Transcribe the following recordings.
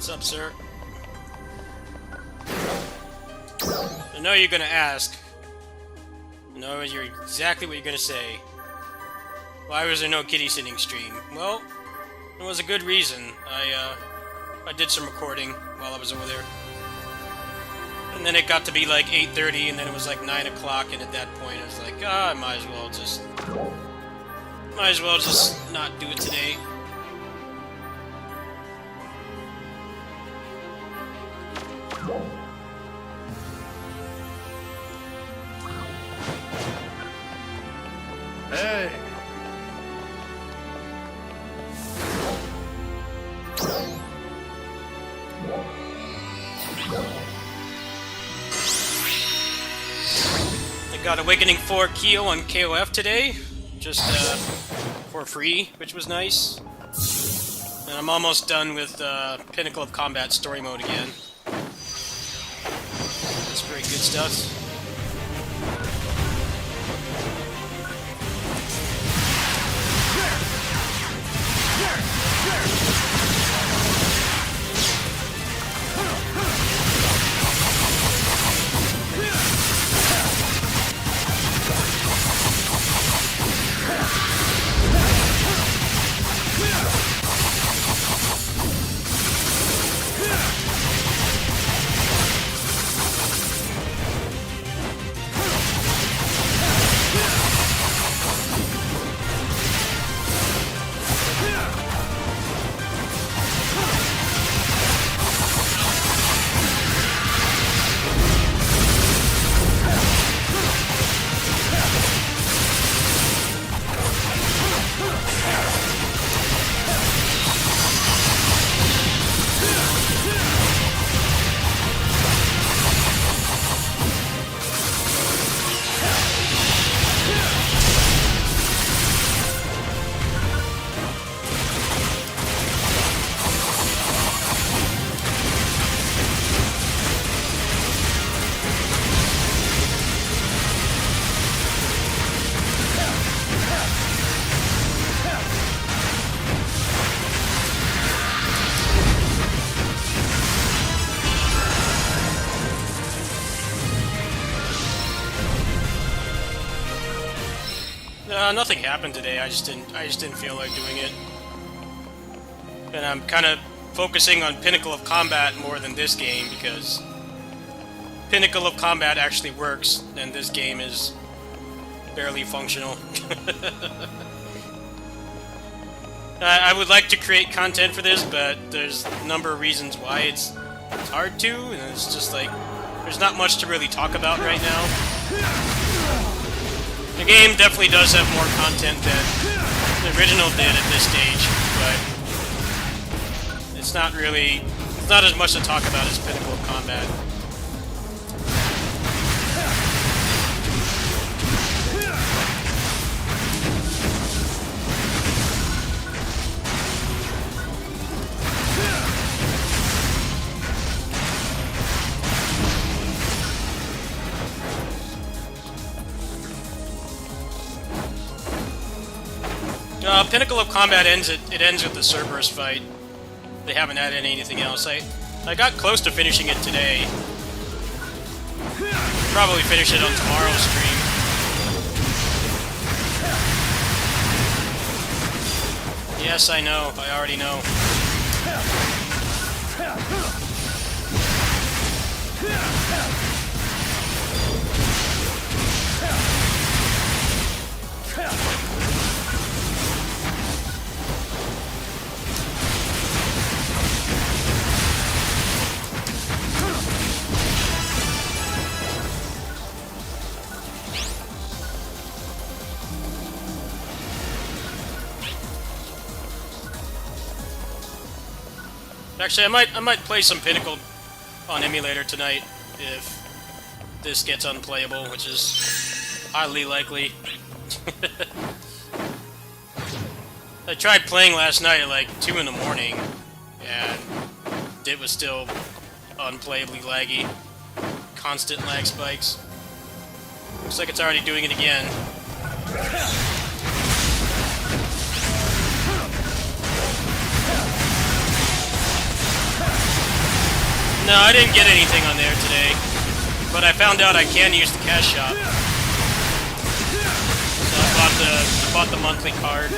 What's up, sir? I know you're gonna ask. I know you're exactly what you're gonna say. Why was there no kitty sitting stream? Well, there was a good reason. I did some recording while I was over there. And then it got to be like 8:30, and then it was like 9 o'clock, and at that point I was like, I might as well just not do it today. Hey! I got Awakening 4 Kyo on KOF today, just for free, which was nice. And I'm almost done with Pinnacle of Combat Story Mode again. That's very good stuff. Nothing happened today. I just didn't feel like doing it. And I'm kind of focusing on Pinnacle of Combat more than this game because Pinnacle of Combat actually works, and this game is barely functional. I would like to create content for this, but there's a number of reasons why it's hard to, and it's just like there's not much to really talk about right now. The game definitely does have more content than the original did at this stage, but it's not as much to talk about as Pinnacle of Combat. Pinnacle of Combat ends with the Cerberus fight. They haven't added anything else. I got close to finishing it today. Probably finish it on tomorrow's stream. Yes, I know. I already know. Actually, I might play some Pinnacle on emulator tonight if this gets unplayable, which is highly likely. I tried playing last night at like 2 in the morning, and it was still unplayably laggy. Constant lag spikes. Looks like it's already doing it again. No, I didn't get anything on there today, but I found out I can use the cash shop. So I bought the monthly card.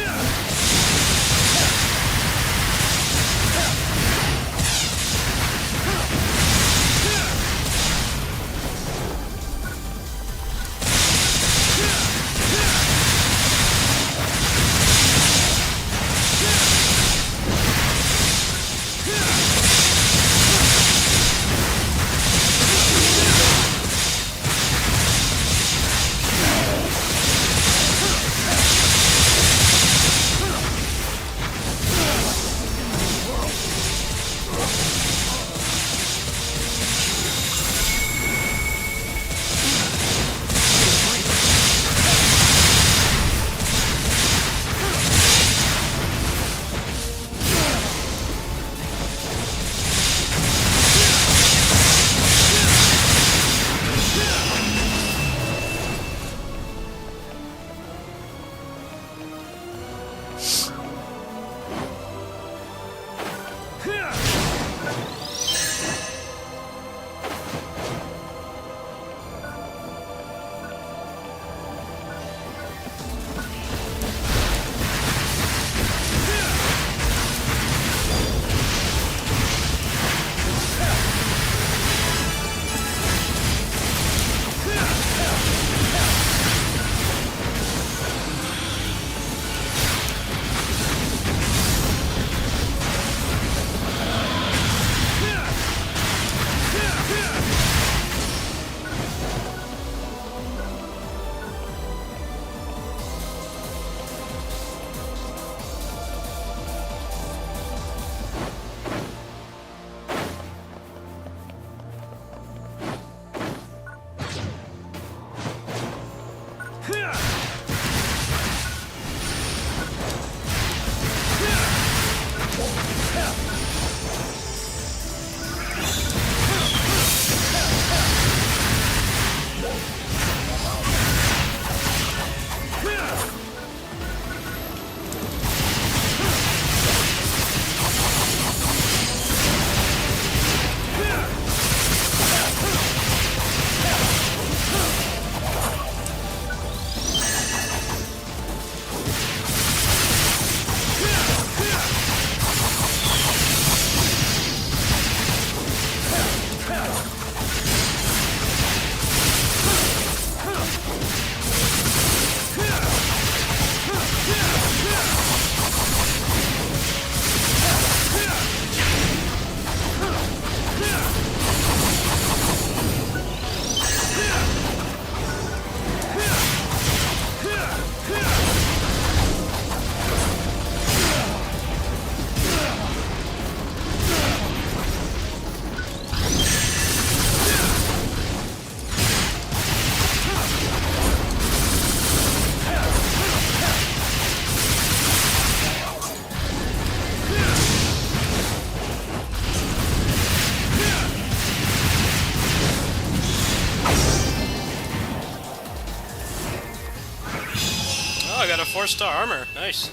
Oh, I got a 4-star armor. Nice.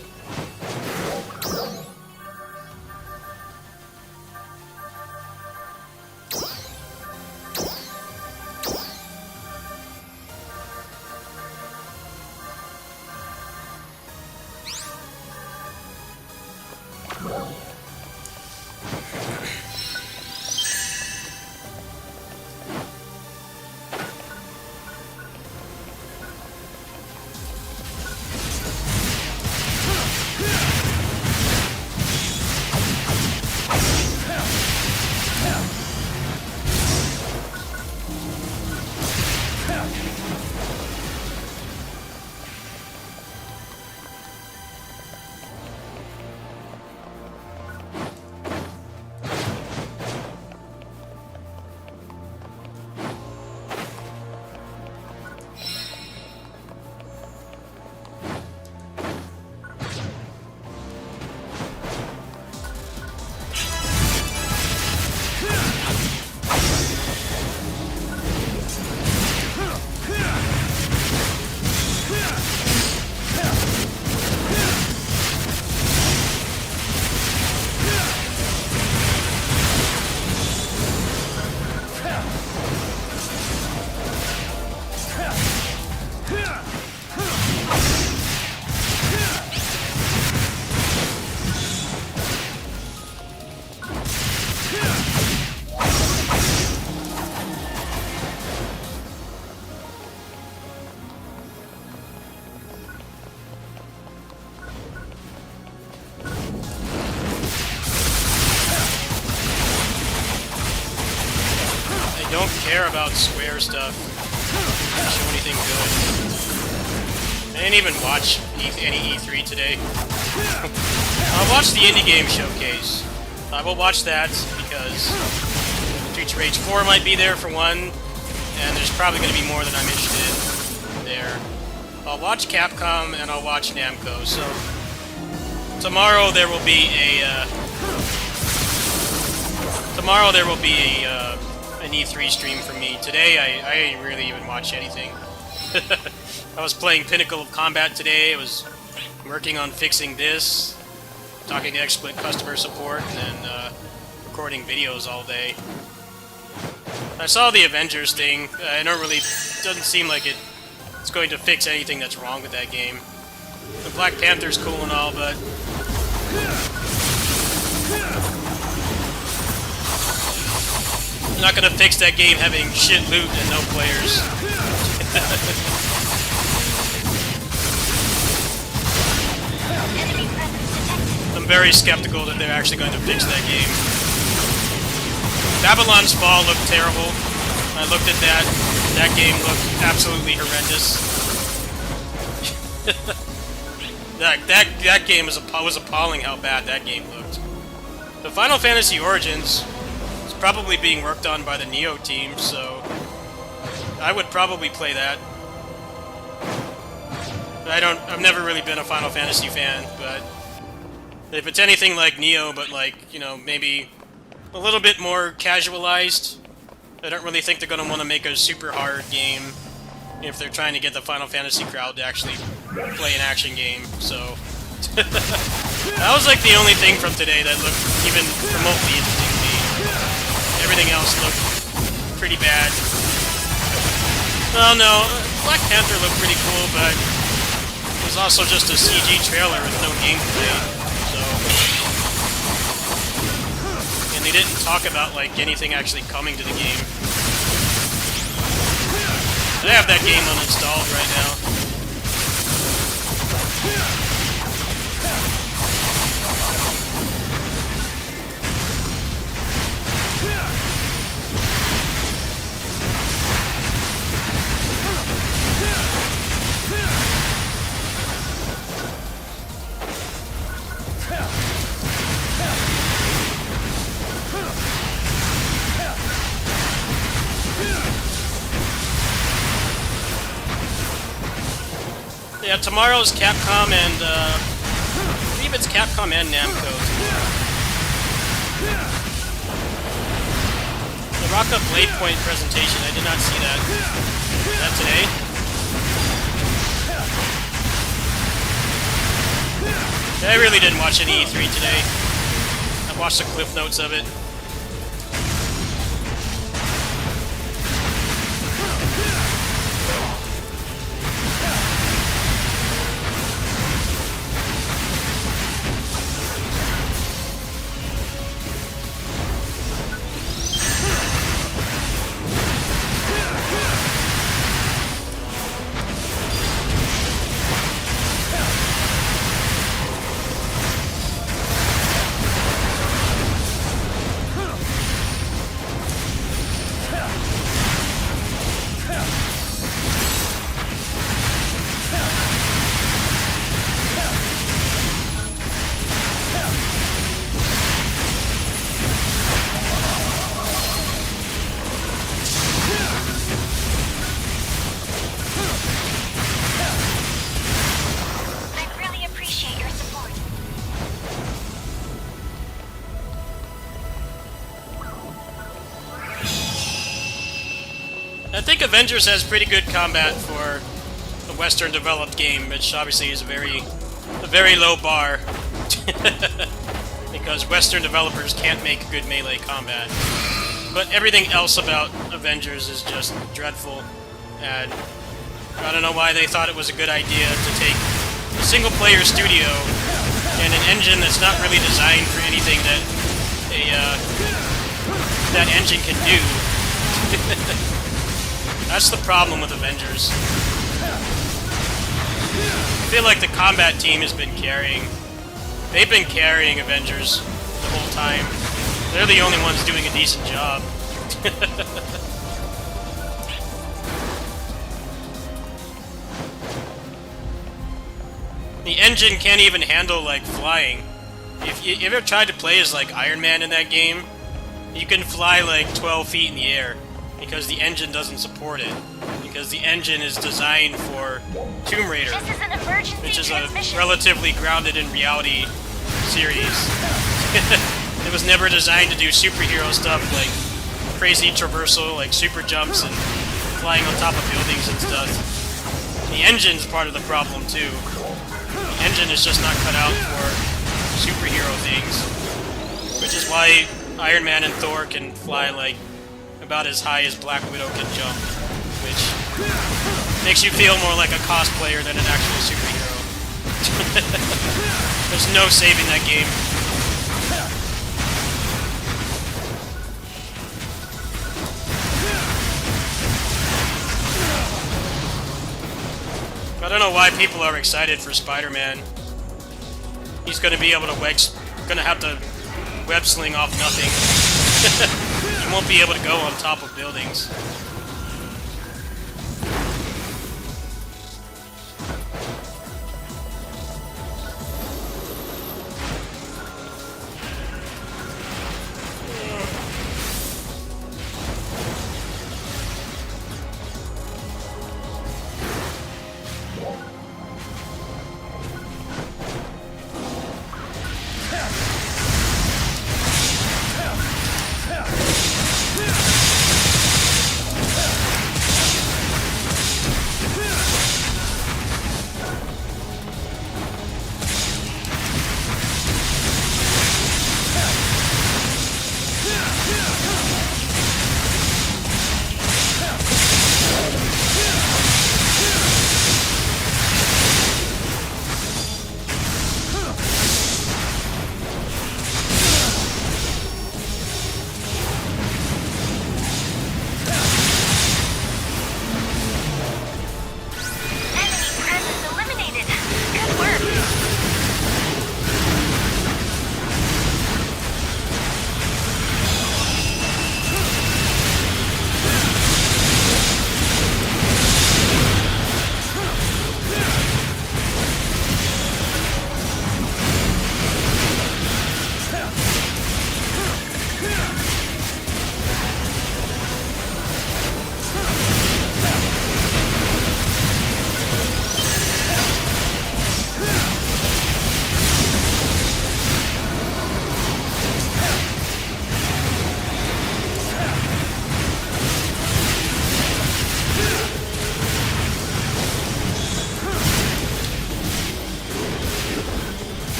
don't care about Square stuff. Don't show anything good. I didn't even watch any E3 today. I'll watch the Indie Game Showcase. I will watch that because Streets of Rage 4 might be there for one, and there's probably going to be more that I'm interested in there. I'll watch Capcom and I'll watch Namco. So tomorrow there will be an E3 stream for me. Today I didn't really even watch anything. I was playing Pinnacle of Combat today. I was working on fixing this, talking to XSplit customer support, and then recording videos all day. I saw the Avengers thing. Doesn't seem like it's going to fix anything that's wrong with that game. The Black Panther's cool and all, but I'm not gonna fix that game having shit loot and no players. I'm very skeptical that they're actually going to fix that game. Babylon's Fall looked terrible. I looked at that. That game looked absolutely horrendous. that game was appalling how bad that game looked. The Final Fantasy Origins is probably being worked on by the Neo team, so I would probably play that. I've never really been a Final Fantasy fan, but if it's anything like Neo, but like, you know, maybe a little bit more casualized, I don't really think they're going to want to make a super hard game if they're trying to get the Final Fantasy crowd to actually play an action game, so that was like the only thing from today that looked even remotely interesting to me. Everything else looked pretty bad. Well, no, Black Panther looked pretty cool, but it was also just a CG trailer with no gameplay, so... And they didn't talk about, like, anything actually coming to the game. I have that game uninstalled right now. Yeah, tomorrow's Capcom and, I believe it's Capcom and Namco. The Rock-Up Blade Point presentation, I did not see that. Is that today? I really didn't watch any E3 today. I watched the cliff notes of it. I think Avengers has pretty good combat for a Western developed game, which obviously is a very low bar. Because Western developers can't make good melee combat. But everything else about Avengers is just dreadful, and I don't know why they thought it was a good idea to take a single-player studio and an engine that's not really designed for anything that that engine can do. That's the problem with Avengers. I feel like the combat team has been carrying... They've been carrying Avengers the whole time. They're the only ones doing a decent job. The engine can't even handle, like, flying. If you ever tried to play as, like, Iron Man in that game, you can fly, like, 12 feet in the air, because the engine doesn't support it. Because the engine is designed for Tomb Raider, This is an emergency which is a transmission. relatively grounded in reality series. It was never designed to do superhero stuff, like crazy traversal, like super jumps and flying on top of buildings and stuff. The engine's part of the problem, too. The engine is just not cut out for superhero things, which is why Iron Man and Thor can fly like about as high as Black Widow can jump, which makes you feel more like a cosplayer than an actual superhero. There's no saving that game. I don't know why people are excited for Spider-Man. He's gonna be able to gonna have to web sling off nothing. He won't be able to go on top of buildings.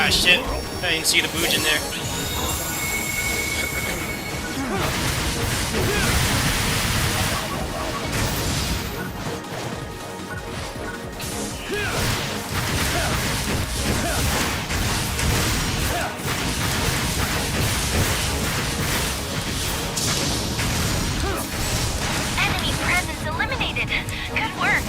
Ah, shit. I didn't see the Boojin there. Enemy presence eliminated. Good work.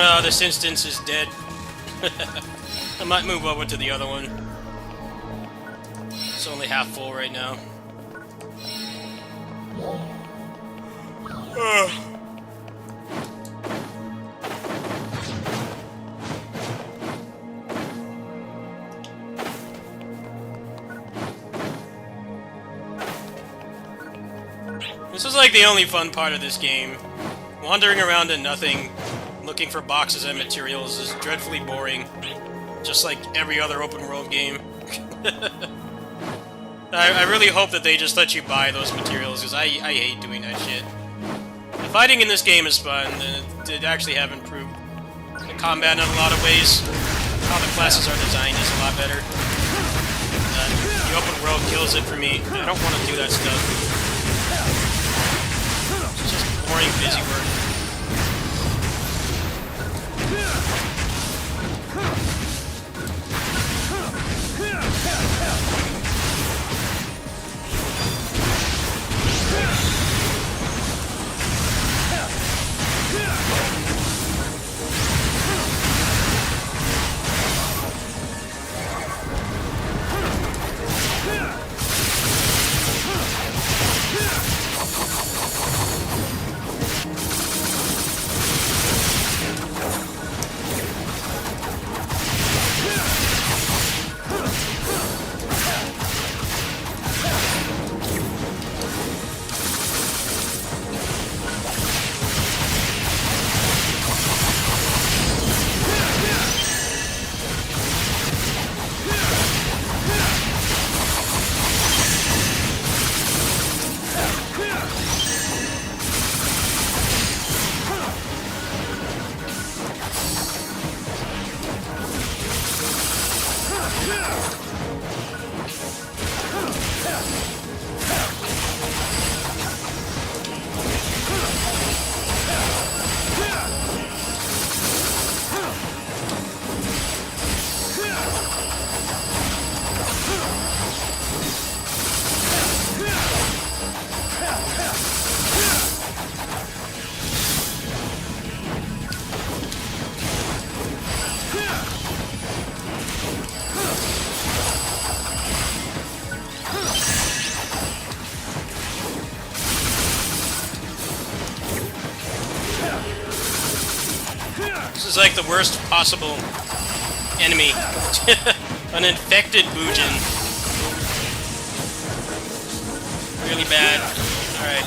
Oh, this instance is dead. I might move over to the other one. It's only half full right now. This is like the only fun part of this game. Wandering around in nothing, looking for boxes and materials is dreadfully boring. Just like every other open world game. I really hope that they just let you buy those materials, because I hate doing that shit. The fighting in this game is fun, and it did actually have improved the combat in a lot of ways. How the classes are designed is a lot better. The open world kills it for me. I don't want to do that stuff. It's just boring, busy work. This is like the worst possible enemy. An infected Boojin. Really bad. Alright.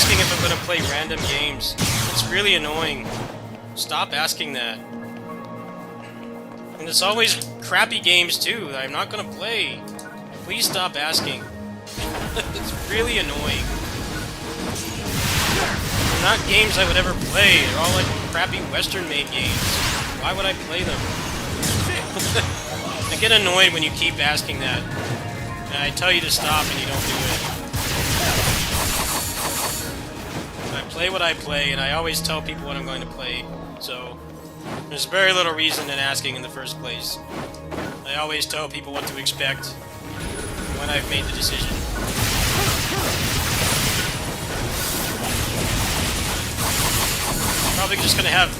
asking if I'm gonna play random games. It's really annoying. Stop asking that. And it's always crappy games too that I'm not gonna play. Please stop asking. It's really annoying. They're not games I would ever play. They're all like crappy Western-made games. Why would I play them? I get annoyed when you keep asking that. And I tell you to stop and you don't do it. I play what I play, and I always tell people what I'm going to play. So, there's very little reason in asking in the first place. I always tell people what to expect when I've made the decision. Probably just gonna have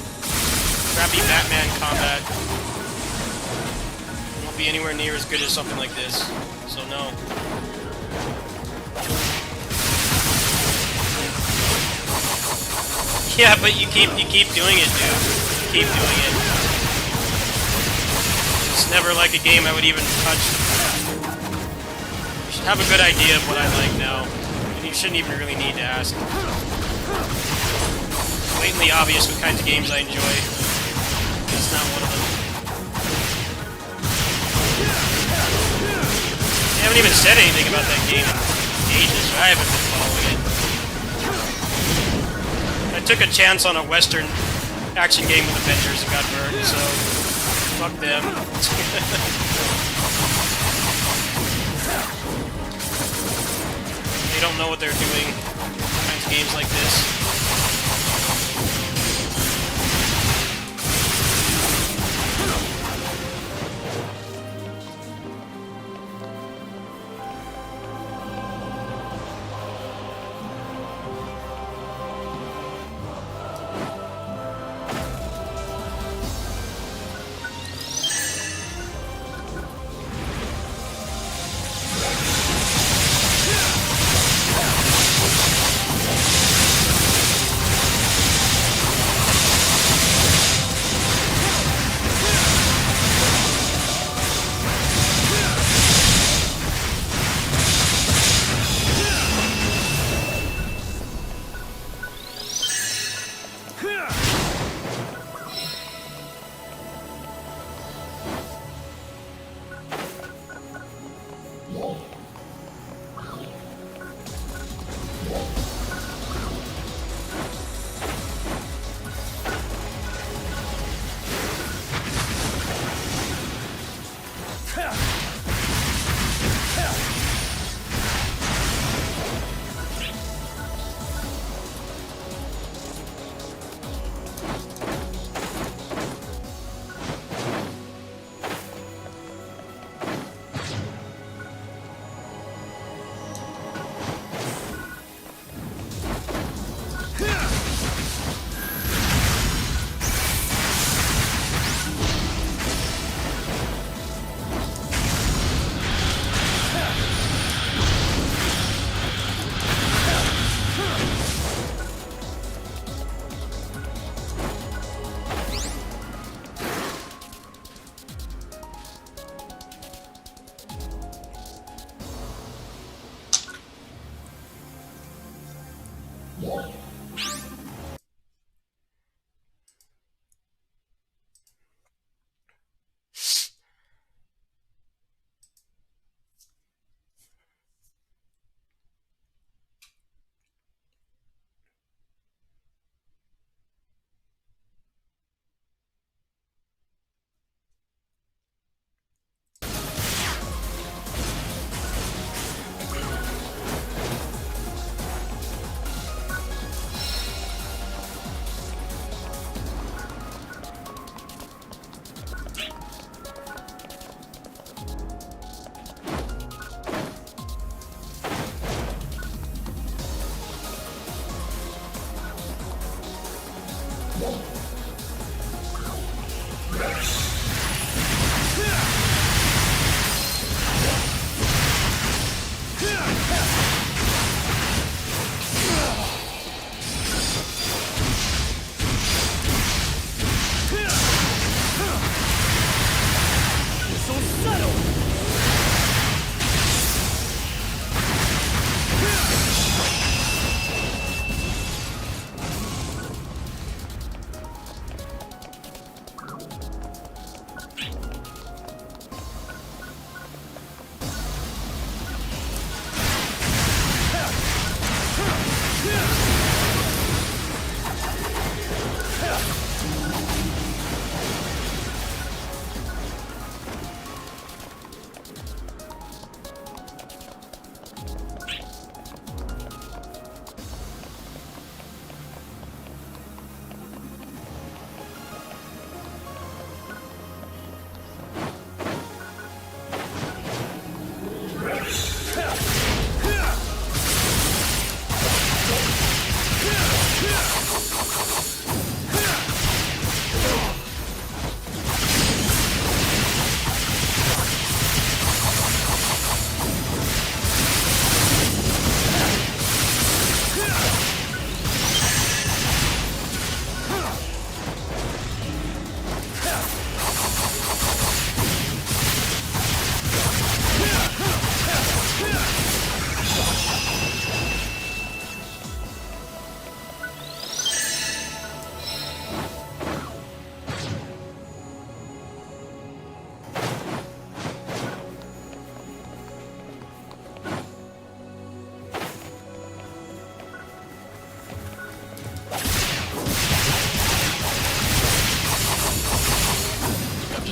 crappy Batman combat. Won't be anywhere near as good as something like this, so no. Yeah, but you keep doing it, dude. You keep doing it. It's never like a game I would even touch. You should have a good idea of what I like now, and you shouldn't even really need to ask. Blatantly obvious what kinds of games I enjoy. It's not one of them. I haven't even said anything about that game in ages. I haven't been following it. I took a chance on a Western action game with Avengers and got burned, so fuck them. They don't know what they're doing. Kinds of games like this.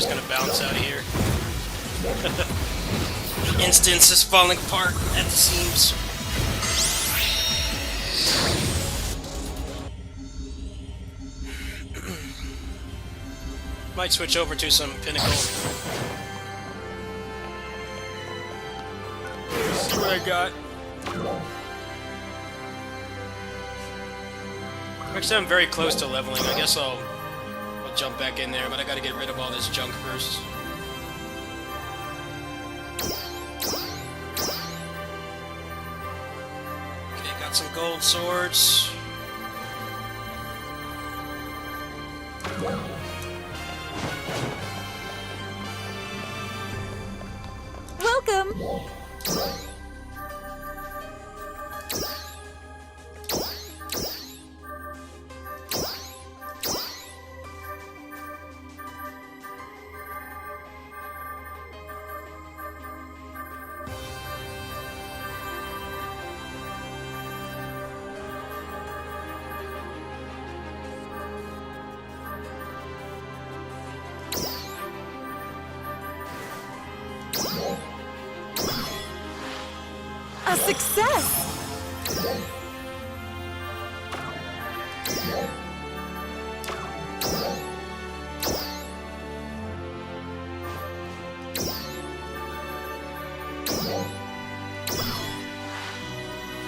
just gonna bounce out of here. The instance is falling apart at the seams. Might switch over to some Pinnacle. See what I got. Actually, I'm very close to leveling. I guess I'll jump back in there, but I gotta get rid of all this junk first. Okay, got some gold swords. Welcome! A success!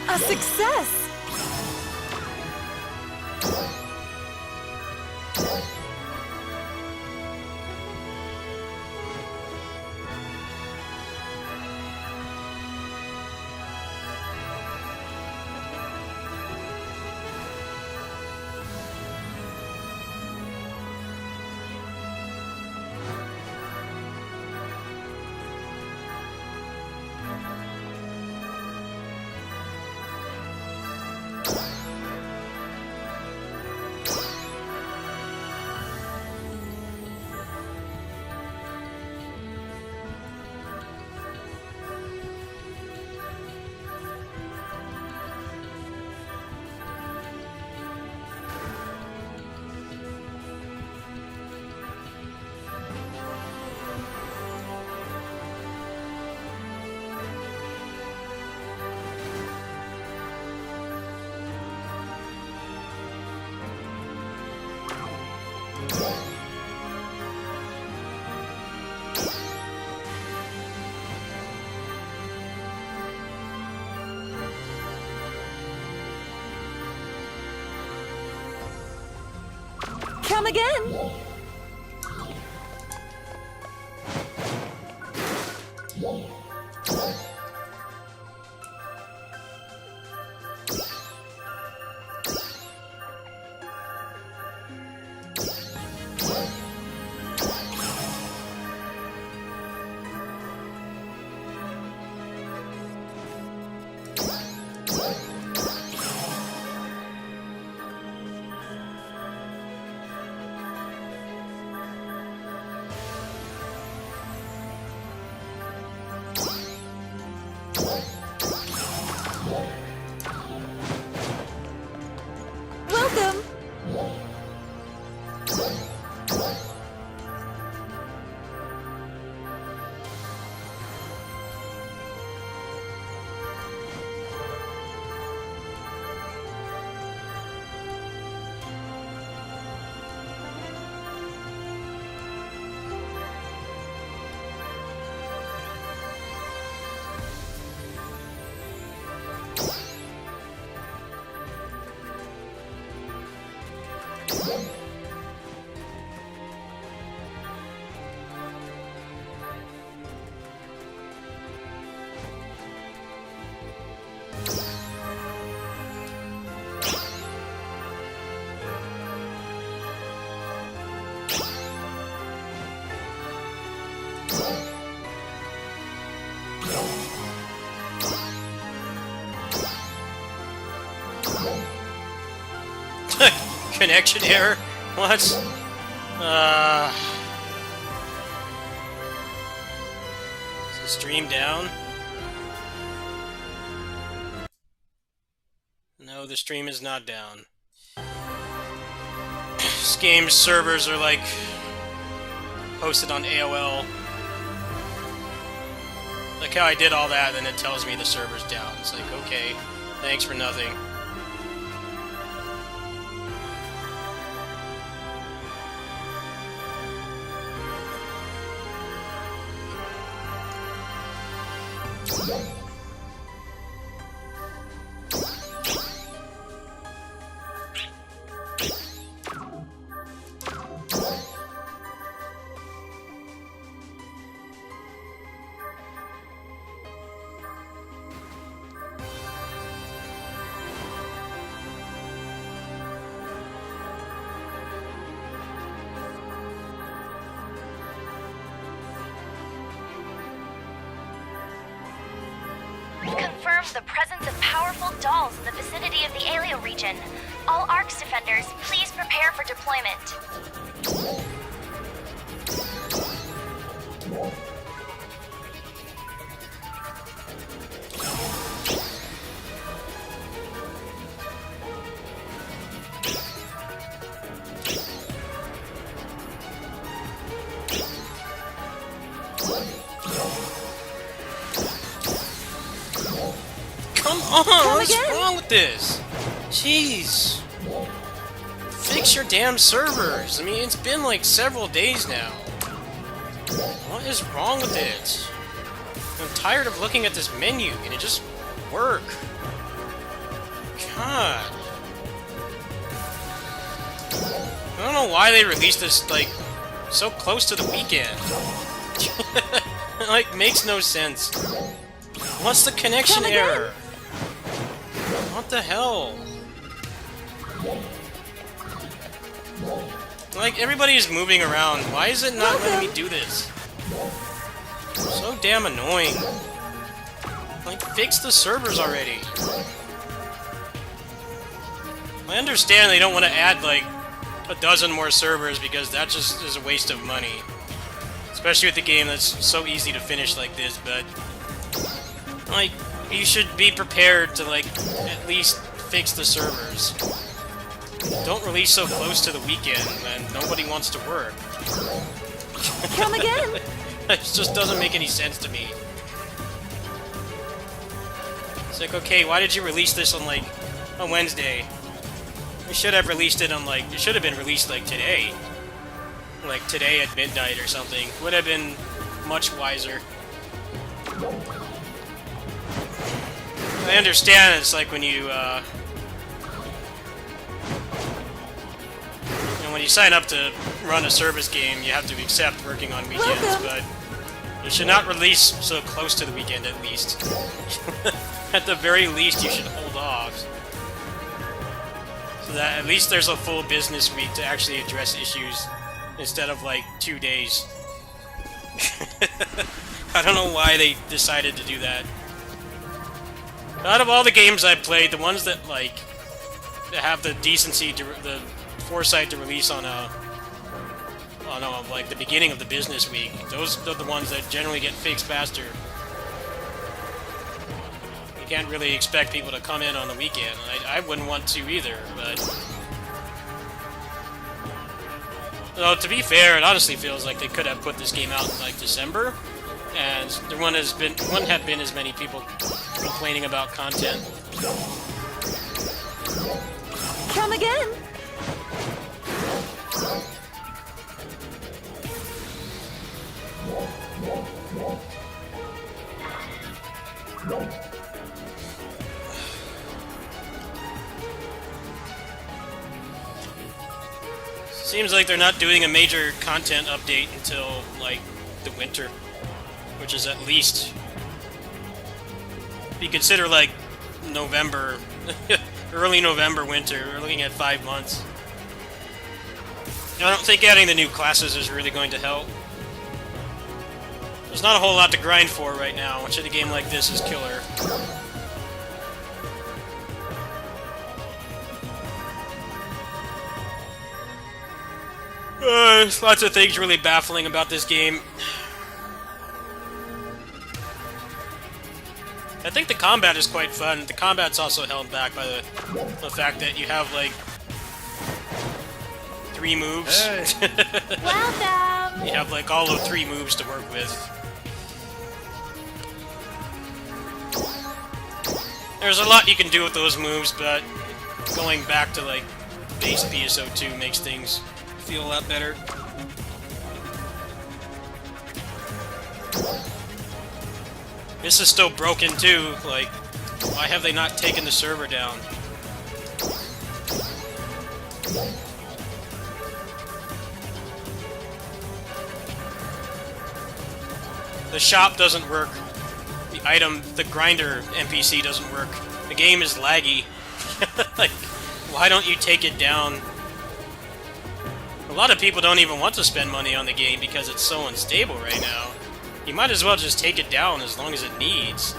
A success! Come again! Welcome! Connection error? What? Is the stream down? No, the stream is not down. This game's servers are like post it on AOL. Like how I did all that, and it tells me the server's down. It's like, okay, thanks for nothing. Confirms the presence of powerful dolls in the vicinity of the Alio region. All ARCS defenders, please prepare for deployment. Come on, what's again? wrong with this? Jeez. Fix your damn servers. I mean, it's been like several days now. What is wrong with it? I'm tired of looking at this menu. Can it just work? God. I don't know why they released this, like, so close to the weekend. It, like, makes no sense. What's the connection Come again? error? What the hell? Like, everybody's moving around. Why is it not letting me do this? So damn annoying. Like, fix the servers already. I understand they don't want to add, like, a dozen more servers because that just is a waste of money. Especially with the game that's so easy to finish like this, but... like, you should be prepared to, like, at least fix the servers. Don't release so close to the weekend when nobody wants to work. Come again? It just doesn't make any sense to me. It's like, okay, why did you release this on, like, a Wednesday? You should have released it on, like, it should have been released, like, today. Like, today at midnight or something. Would have been much wiser. I understand it's like when you, when you sign up to run a service game, you have to accept working on weekends, but you should not release so close to the weekend, at least. At the very least, you should hold off. So that at least there's a full business week to actually address issues, instead of, like, 2 days. I don't know why they decided to do that. Out of all the games I've played, the ones that, like, that have the decency to, the foresight to release on like, the beginning of the business week, those are the ones that generally get fixed faster. You can't really expect people to come in on the weekend. I wouldn't want to either, but... Well, to be fair, it honestly feels like they could have put this game out in, like, December, and there wouldn't have been as many people complaining about content. Come again? Seems like they're not doing a major content update until, like, the winter, which is at least, if you consider, like, November, early November, winter, we're looking at 5 months. I don't think adding the new classes is really going to help. There's not a whole lot to grind for right now, which in a game like this is killer. There's lots of things really baffling about this game. I think the combat is quite fun. The combat's also held back by the fact that you have, like, 3 moves. Welcome! You have like all of 3 moves to work with. There's a lot you can do with those moves, but going back to like base PSO2 makes things feel a lot better. This is still broken too, like, why have they not taken the server down? The shop doesn't work. The grinder NPC doesn't work. The game is laggy. Like, why don't you take it down? A lot of people don't even want to spend money on the game because it's so unstable right now. You might as well just take it down as long as it needs.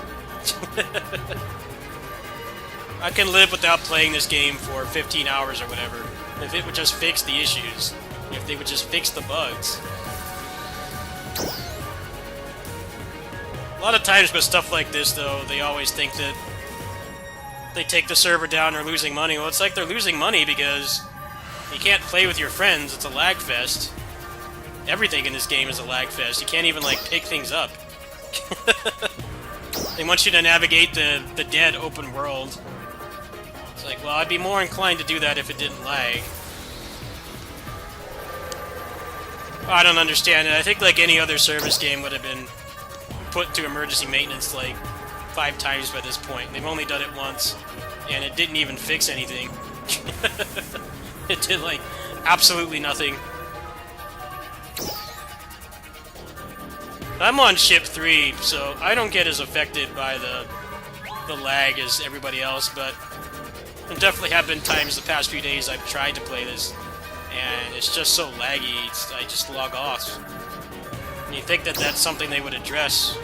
I can live without playing this game for 15 hours or whatever, if it would just fix the issues. If they would just fix the bugs. A lot of times with stuff like this, though, they always think that they take the server down or losing money. Well, it's like they're losing money because you can't play with your friends. It's a lag fest. Everything in this game is a lag fest. You can't even, like, pick things up. They want you to navigate the dead open world. It's like, well, I'd be more inclined to do that if it didn't lag. I don't understand it. I think, like, any other service game would have been put to emergency maintenance, like, 5 times by this point. They've only done it once, and it didn't even fix anything. It did, like, absolutely nothing. I'm on ship 3, so I don't get as affected by the lag as everybody else, but there definitely have been times the past few days I've tried to play this, and it's just so laggy, I just log off. And you think that that's something they would address.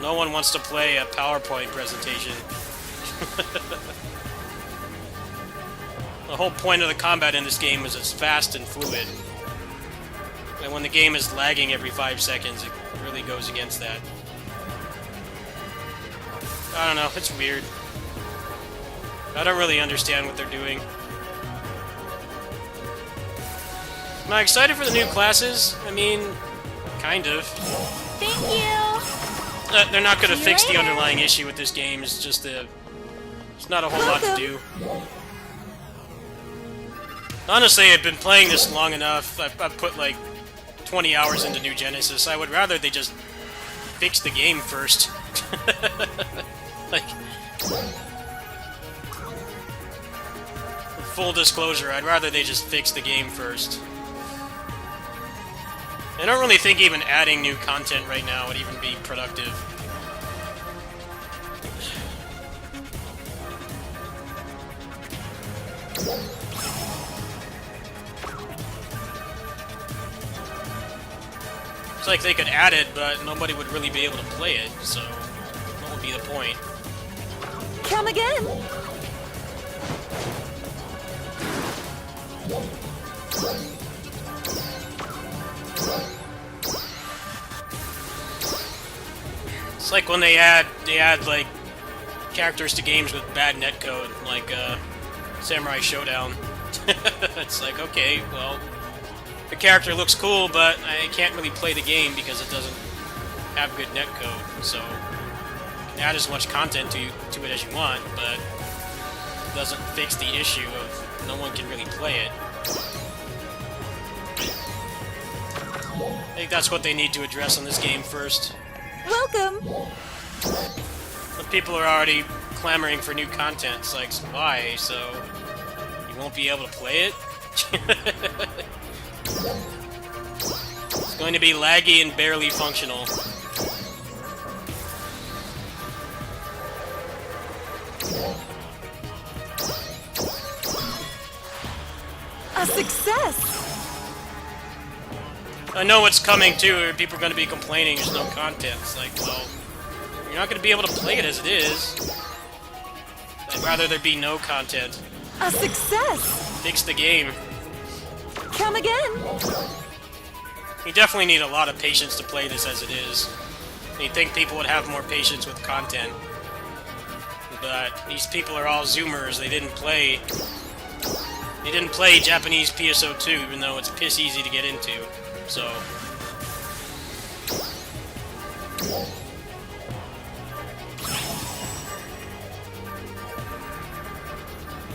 No one wants to play a PowerPoint presentation. The whole point of the combat in this game is it's fast and fluid. And when the game is lagging every 5 seconds, it really goes against that. I don't know, it's weird. I don't really understand what they're doing. Am I excited for the new classes? I mean, kind of. Thank you. They're not going to See you fix the later. underlying issue with this game. It's just it's not a whole lot to do. Honestly, I've been playing this long enough. I've put like 20 hours into New Genesis. I would rather they just fix the game first. Like, full disclosure, I'd rather they just fix the game first. I don't really think even adding new content right now would even be productive. It's like they could add it, but nobody would really be able to play it, so what would be the point? Come again. It's like when they add like characters to games with bad netcode, like Samurai Showdown. It's like, okay, well, the character looks cool, but I can't really play the game because it doesn't have good netcode. So you can add as much content to it as you want, but it doesn't fix the issue of no one can really play it. I think that's what they need to address on this game first. Welcome. But people are already clamoring for new content. It's like, why? So you won't be able to play it? It's going to be laggy and barely functional. A success. I know what's coming too. People are going to be complaining there's no content. It's like, well, you're not going to be able to play it as it is. I'd rather there be no content. A success. Fix the game. Come again. You definitely need a lot of patience to play this as it is. You'd think people would have more patience with content. But these people are all Zoomers. They didn't play They didn't play Japanese PSO2, even though it's piss easy to get into. So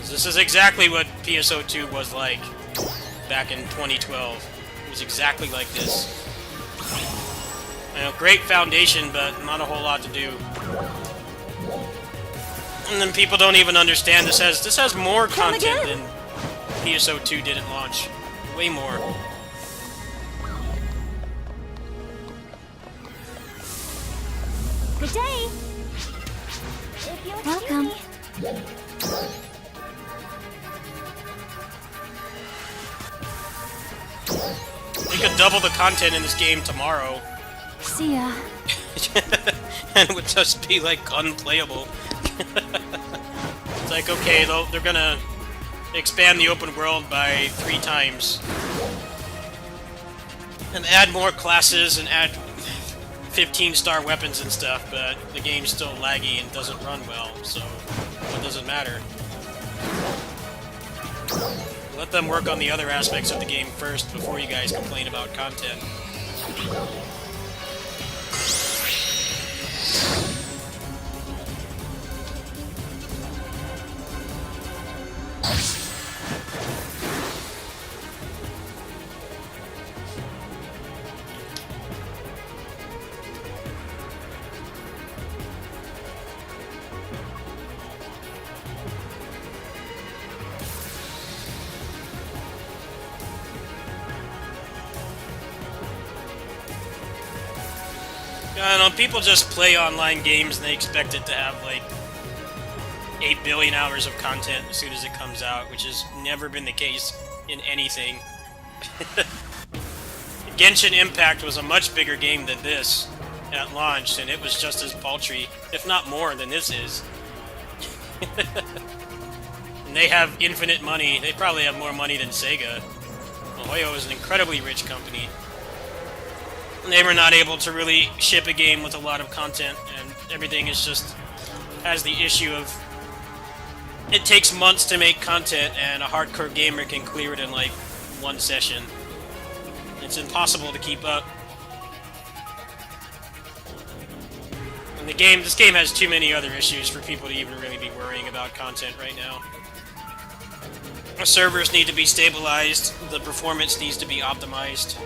this is exactly what PSO2 was like back in 2012. It was exactly like this. You know, great foundation, but not a whole lot to do. And then people don't even understand this has more content than PSO2 did at launch. Way more. Good day. Welcome. We could double the content in this game tomorrow. See ya. And it would just be, like, unplayable. It's like, okay, they're gonna expand the open world by 3 times. And add more classes and add 15-star weapons and stuff, but the game's still laggy and doesn't run well, so what does it matter? Let them work on the other aspects of the game first before you guys complain about content. I don't know, people just play online games and they expect it to have like 8 billion hours of content as soon as it comes out, which has never been the case in anything. Genshin Impact was a much bigger game than this at launch, and it was just as paltry, if not more, than this is. And they have infinite money. They probably have more money than Sega. Hoyo is an incredibly rich company. They were not able to really ship a game with a lot of content, and everything is just has the issue of it takes months to make content, and a hardcore gamer can clear it in like 1 session. It's impossible to keep up. And this game has too many other issues for people to even really be worrying about content right now. The servers need to be stabilized, the performance needs to be optimized.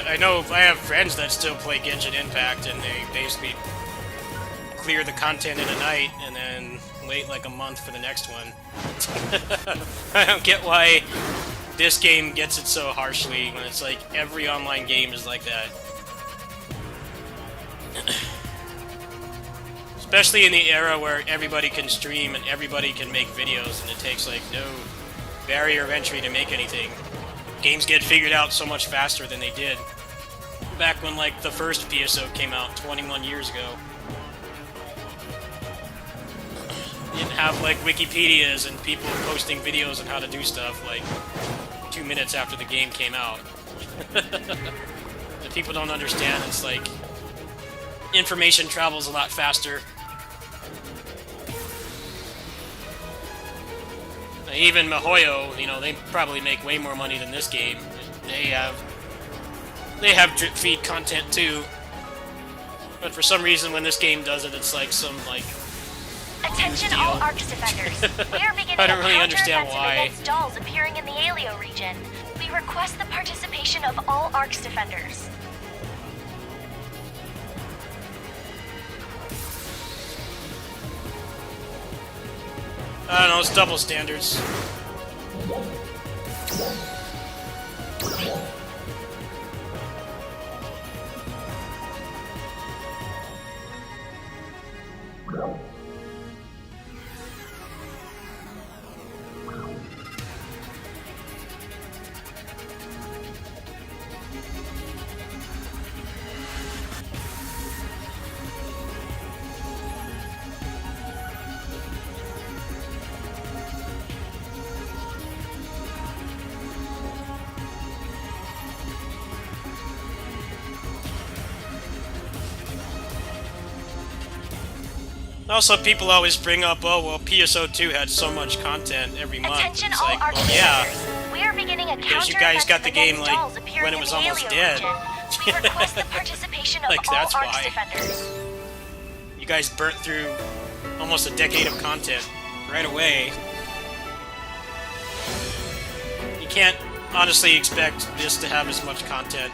I know I have friends that still play Genshin Impact, and they basically clear the content in a night and then wait like a month for the next one. I don't get why this game gets it so harshly when it's like every online game is like that. Especially in the era where everybody can stream and everybody can make videos and it takes like no barrier of entry to make anything. Games get figured out so much faster than they did back when like the first PSO came out 21 years ago. You didn't have like Wikipedias and people posting videos on how to do stuff like 2 minutes after the game came out. The people don't understand, it's like information travels a lot faster. Even MiHoYo, you know, they probably make way more money than this game. They have drip feed content too. But for some reason when this game does it, it's like some like Attention all ARX defenders. We are beginning I don't really a understand counter-offensive why. against dolls appearing in the Alio region. We request the participation of all ARX defenders. I don't know, it's double standards. Also, people always bring up, oh, well, PSO2 had so much content every month. Attention It's all like, ARX well, yeah, defenders. We are beginning a because you guys got the game, like, dolls appearing when it in was the almost Alio dead. region. We request the participation of Like, all that's ARX why. defenders. You guys burnt through almost a decade of content right away. You can't honestly expect this to have as much content.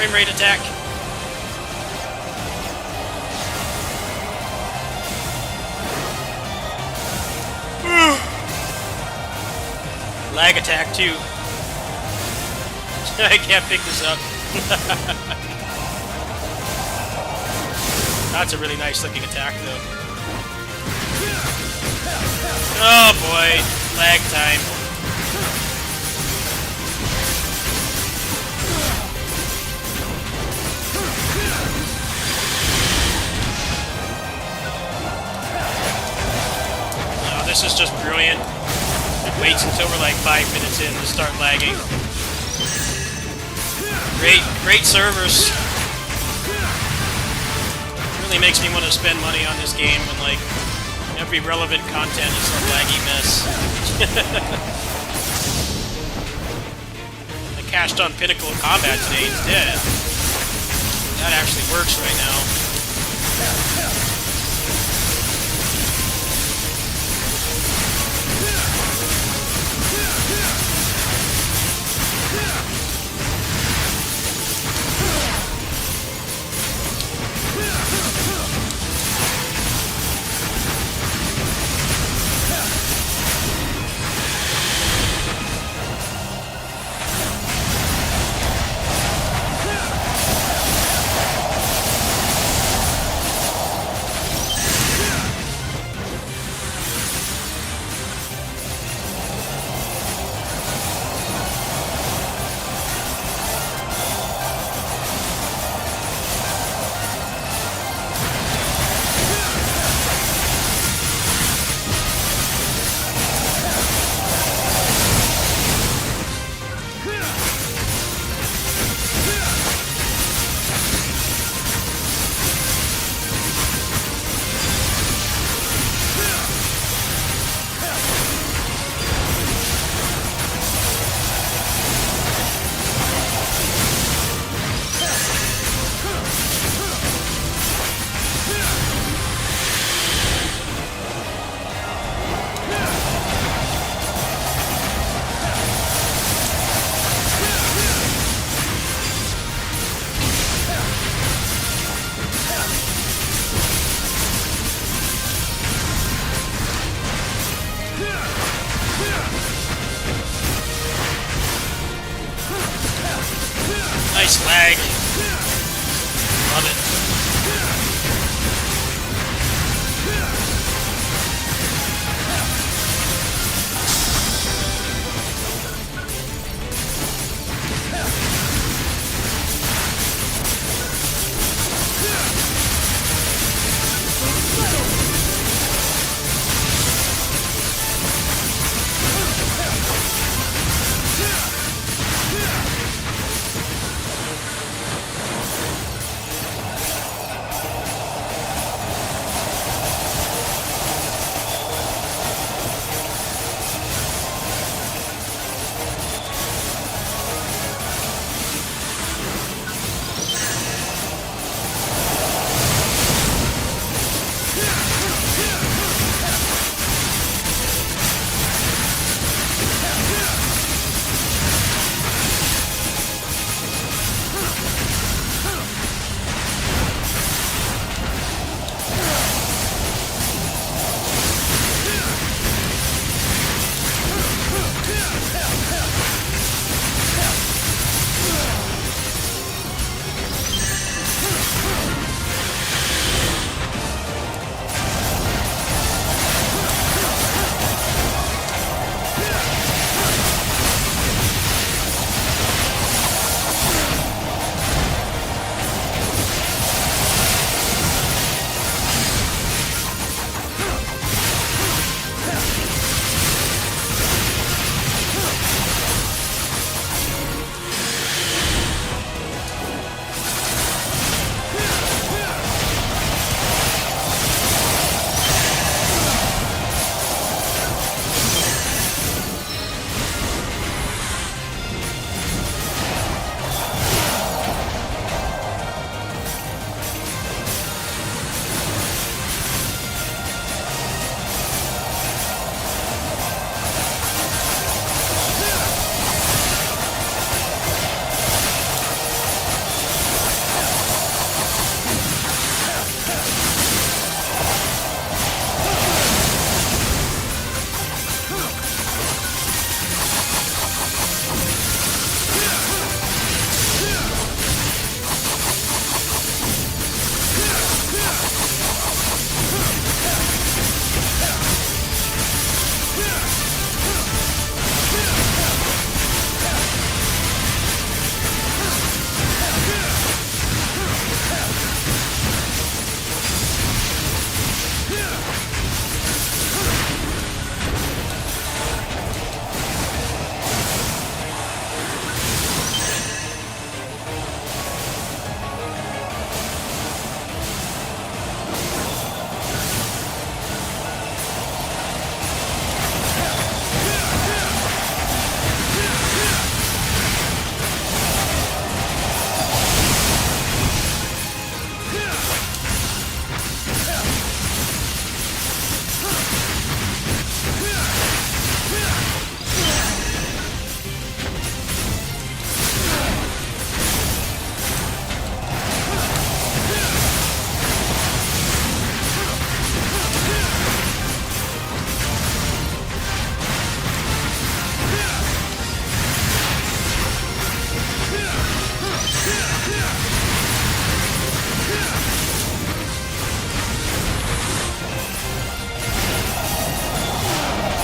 Frame rate attack. Lag attack too. I can't pick this up. That's a really nice looking attack though. Oh boy, lag time. Oh, this is just brilliant. It waits until we're like 5 minutes in to start lagging. Great servers. Really makes me want to spend money on this game when like every relevant content is a laggy mess. I cashed on Pinnacle Combat today instead. That actually works right now. Nice lag. Love it.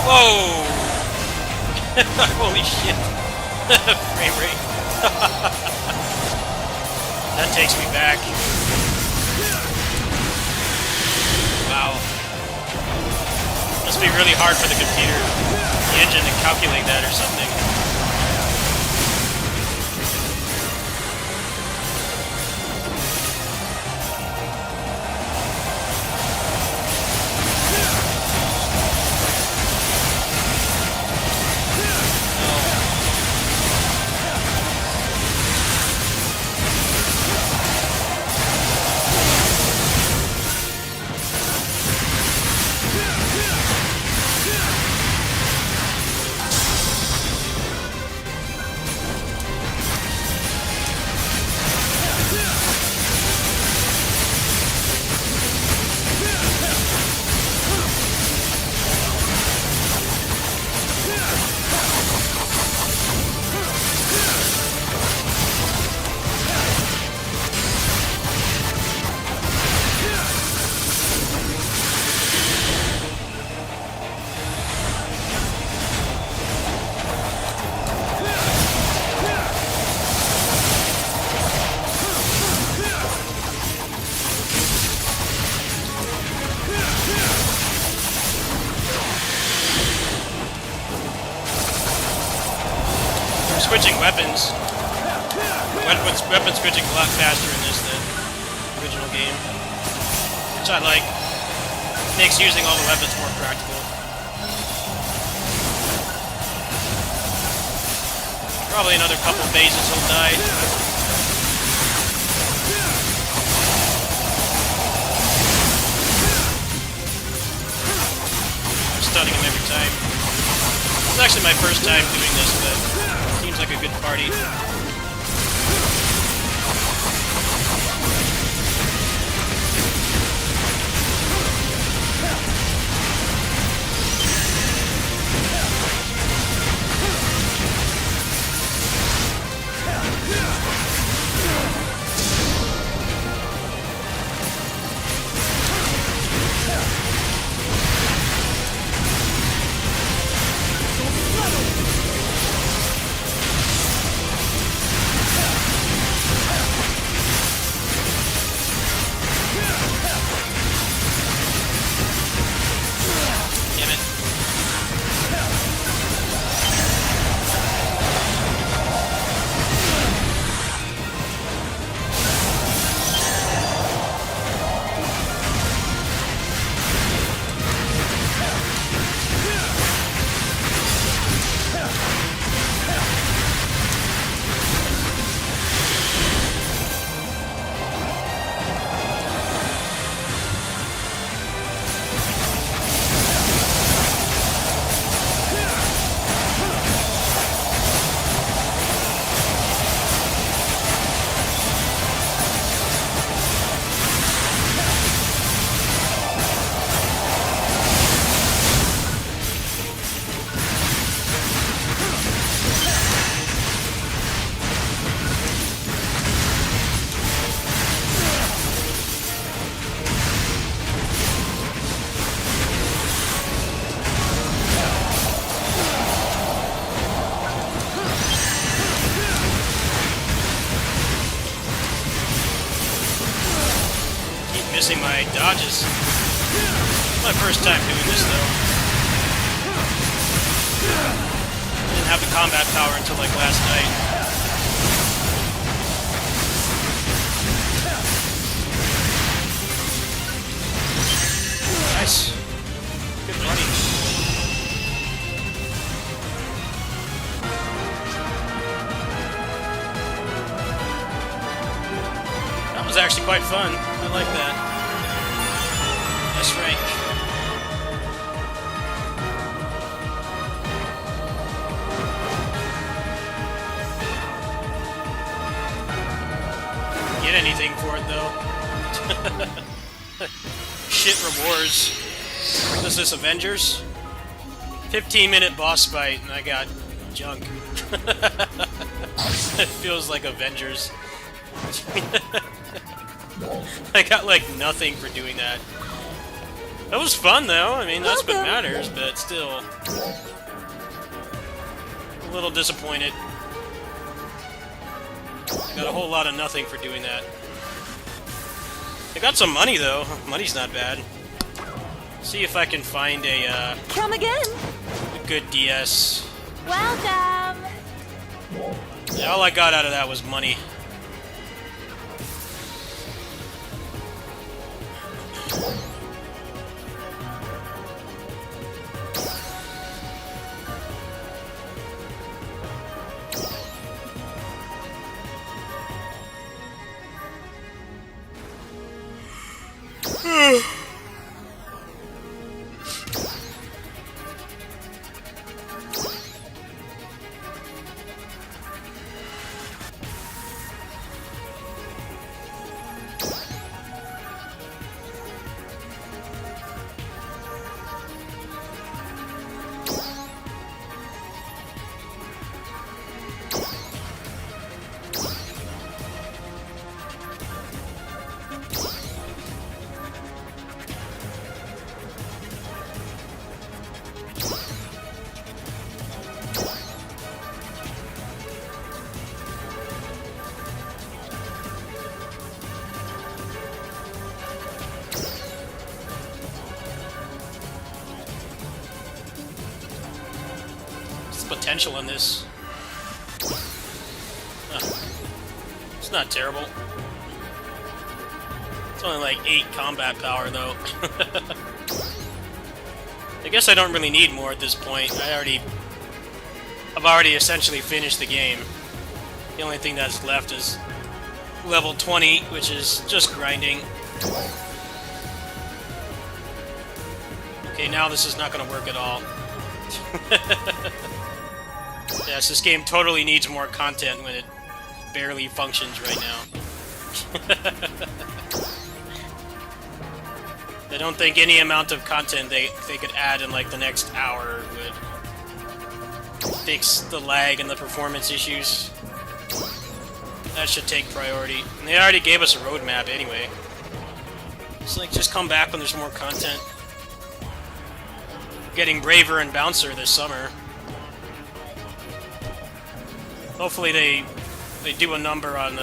Whoa! Holy shit! Frame rate. That takes me back. Wow. Must be really hard for the computer, the engine, to calculate that or something. Switching weapons. Weapon switching a lot faster in this than the original game, which I like. Makes using all the weapons more practical. Probably another couple phases he'll die. I'm stunning him every time. It's actually my first time doing this, but seems like a good party. Missing my dodges. My first time doing this though. Didn't have the combat power until like last night. Nice. Good running. That was actually quite fun. I like that. Nice rank. Get anything for it though. Shit rewards. What is this, Avengers? 15-minute boss fight and I got junk. It feels like Avengers. I got like nothing for doing that. That was fun, though. I mean, that's what Welcome. matters, but still. A little disappointed. I got a whole lot of nothing for doing that. I got some money, though. Money's not bad. See if I can find a Come again. good DS. Welcome! Yeah, all I got out of that was money. Potential in this. It's not terrible. It's only like 8 combat power, though. I guess I don't really need more at this point. I've already essentially finished the game. The only thing that's left is level 20, which is just grinding. Okay, now this is not going to work at all. Yes, this game totally needs more content when it barely functions right now. I don't think any amount of content they could add in like the next hour would fix the lag and the performance issues. That should take priority. And they already gave us a roadmap anyway. It's like, just come back when there's more content. Getting Braver and Bouncer this summer. Hopefully they do a number on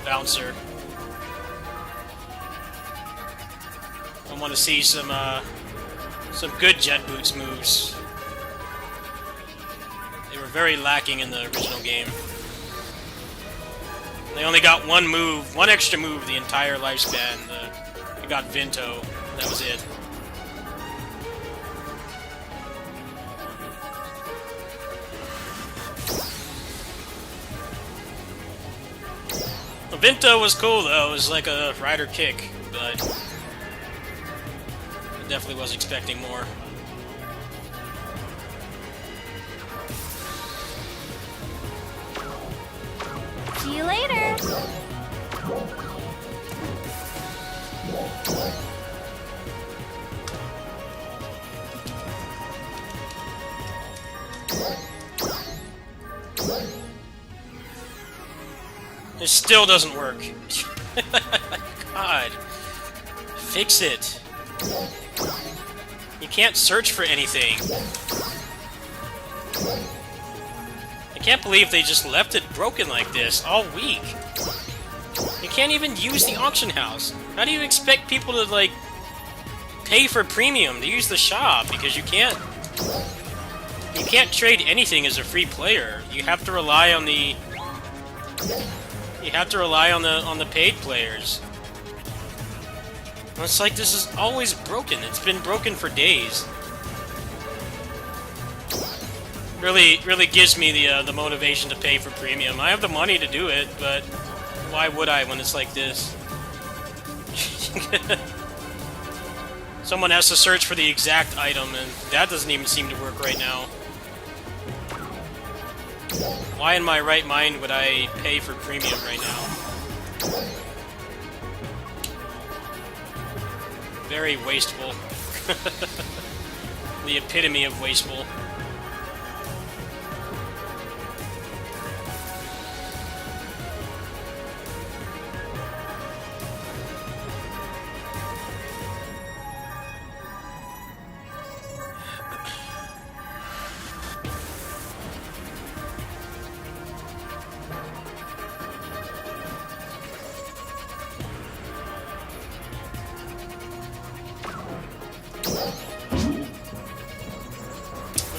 Bouncer. I want to see some good Jet Boots moves. They were very lacking in the original game. They only got one extra move the entire lifespan. They got Vinto. That was it. Vinto was cool, though. It was like a rider kick, but I definitely was expecting more. See you later! It still doesn't work. God. Fix it. You can't search for anything. I can't believe they just left it broken like this all week. You can't even use the auction house. How do you expect people to, like, pay for premium to use the shop? Because you can't trade anything as a free player. You have to rely on the on the paid players. It's like this is always broken. It's been broken for days. Really gives me the motivation to pay for premium. I have the money to do it, but why would I when it's like this? Someone has to search for the exact item, and that doesn't even seem to work right now. Why in my right mind would I pay for premium right now? Very wasteful. The epitome of wasteful.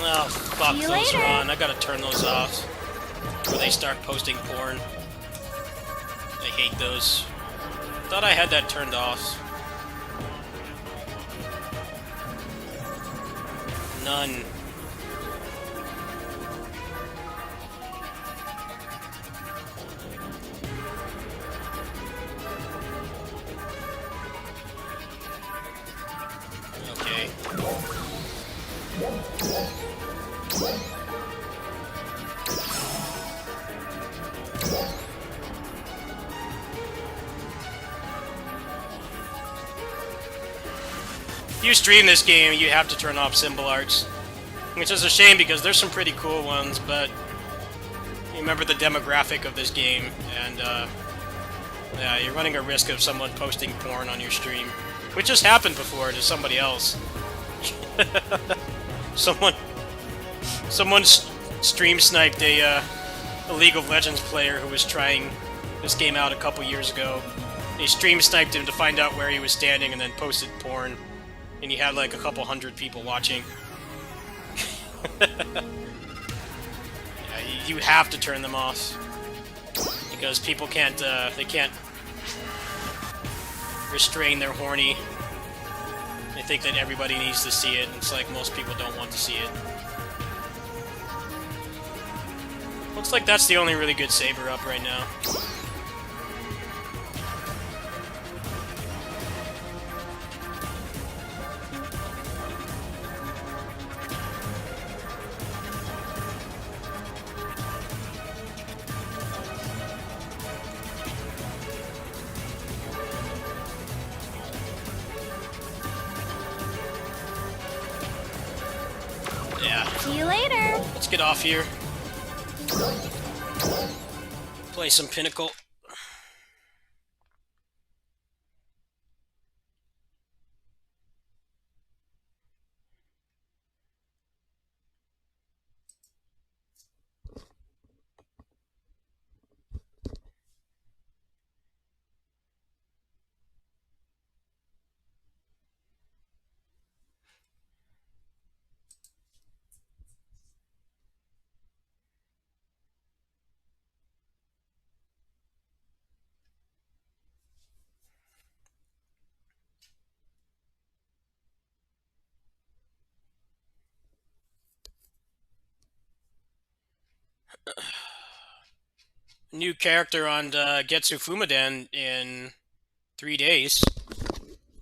Oh, fuck See you those later. on. I gotta turn those off. Before they start posting porn. I hate those. Thought I had that turned off. None. Okay. If you stream this game, you have to turn off symbol arts. Which is a shame because there's some pretty cool ones, but you remember the demographic of this game, and yeah, you're running a risk of someone posting porn on your stream. Which has happened before to somebody else. someone stream sniped a League of Legends player who was trying this game out a couple years ago. They stream sniped him to find out where he was standing and then posted porn. And he had like a couple hundred people watching. Yeah, you have to turn them off. Because people can't, they can't restrain their horny. They think that everybody needs to see it. It's like most people don't want to see it. Looks like that's the only really good saber up right now. Yeah. See you later. Let's get off here. Play some Pinnacle. New character on Getsu Fumaden in 3 days.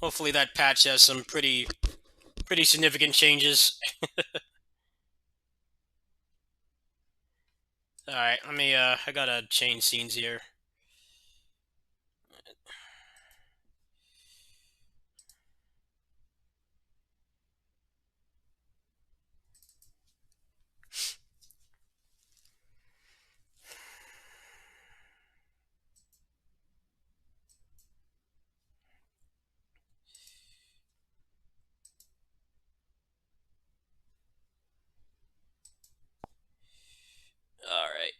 Hopefully that patch has some pretty significant changes. Alright, let me, I gotta change scenes here. Alright.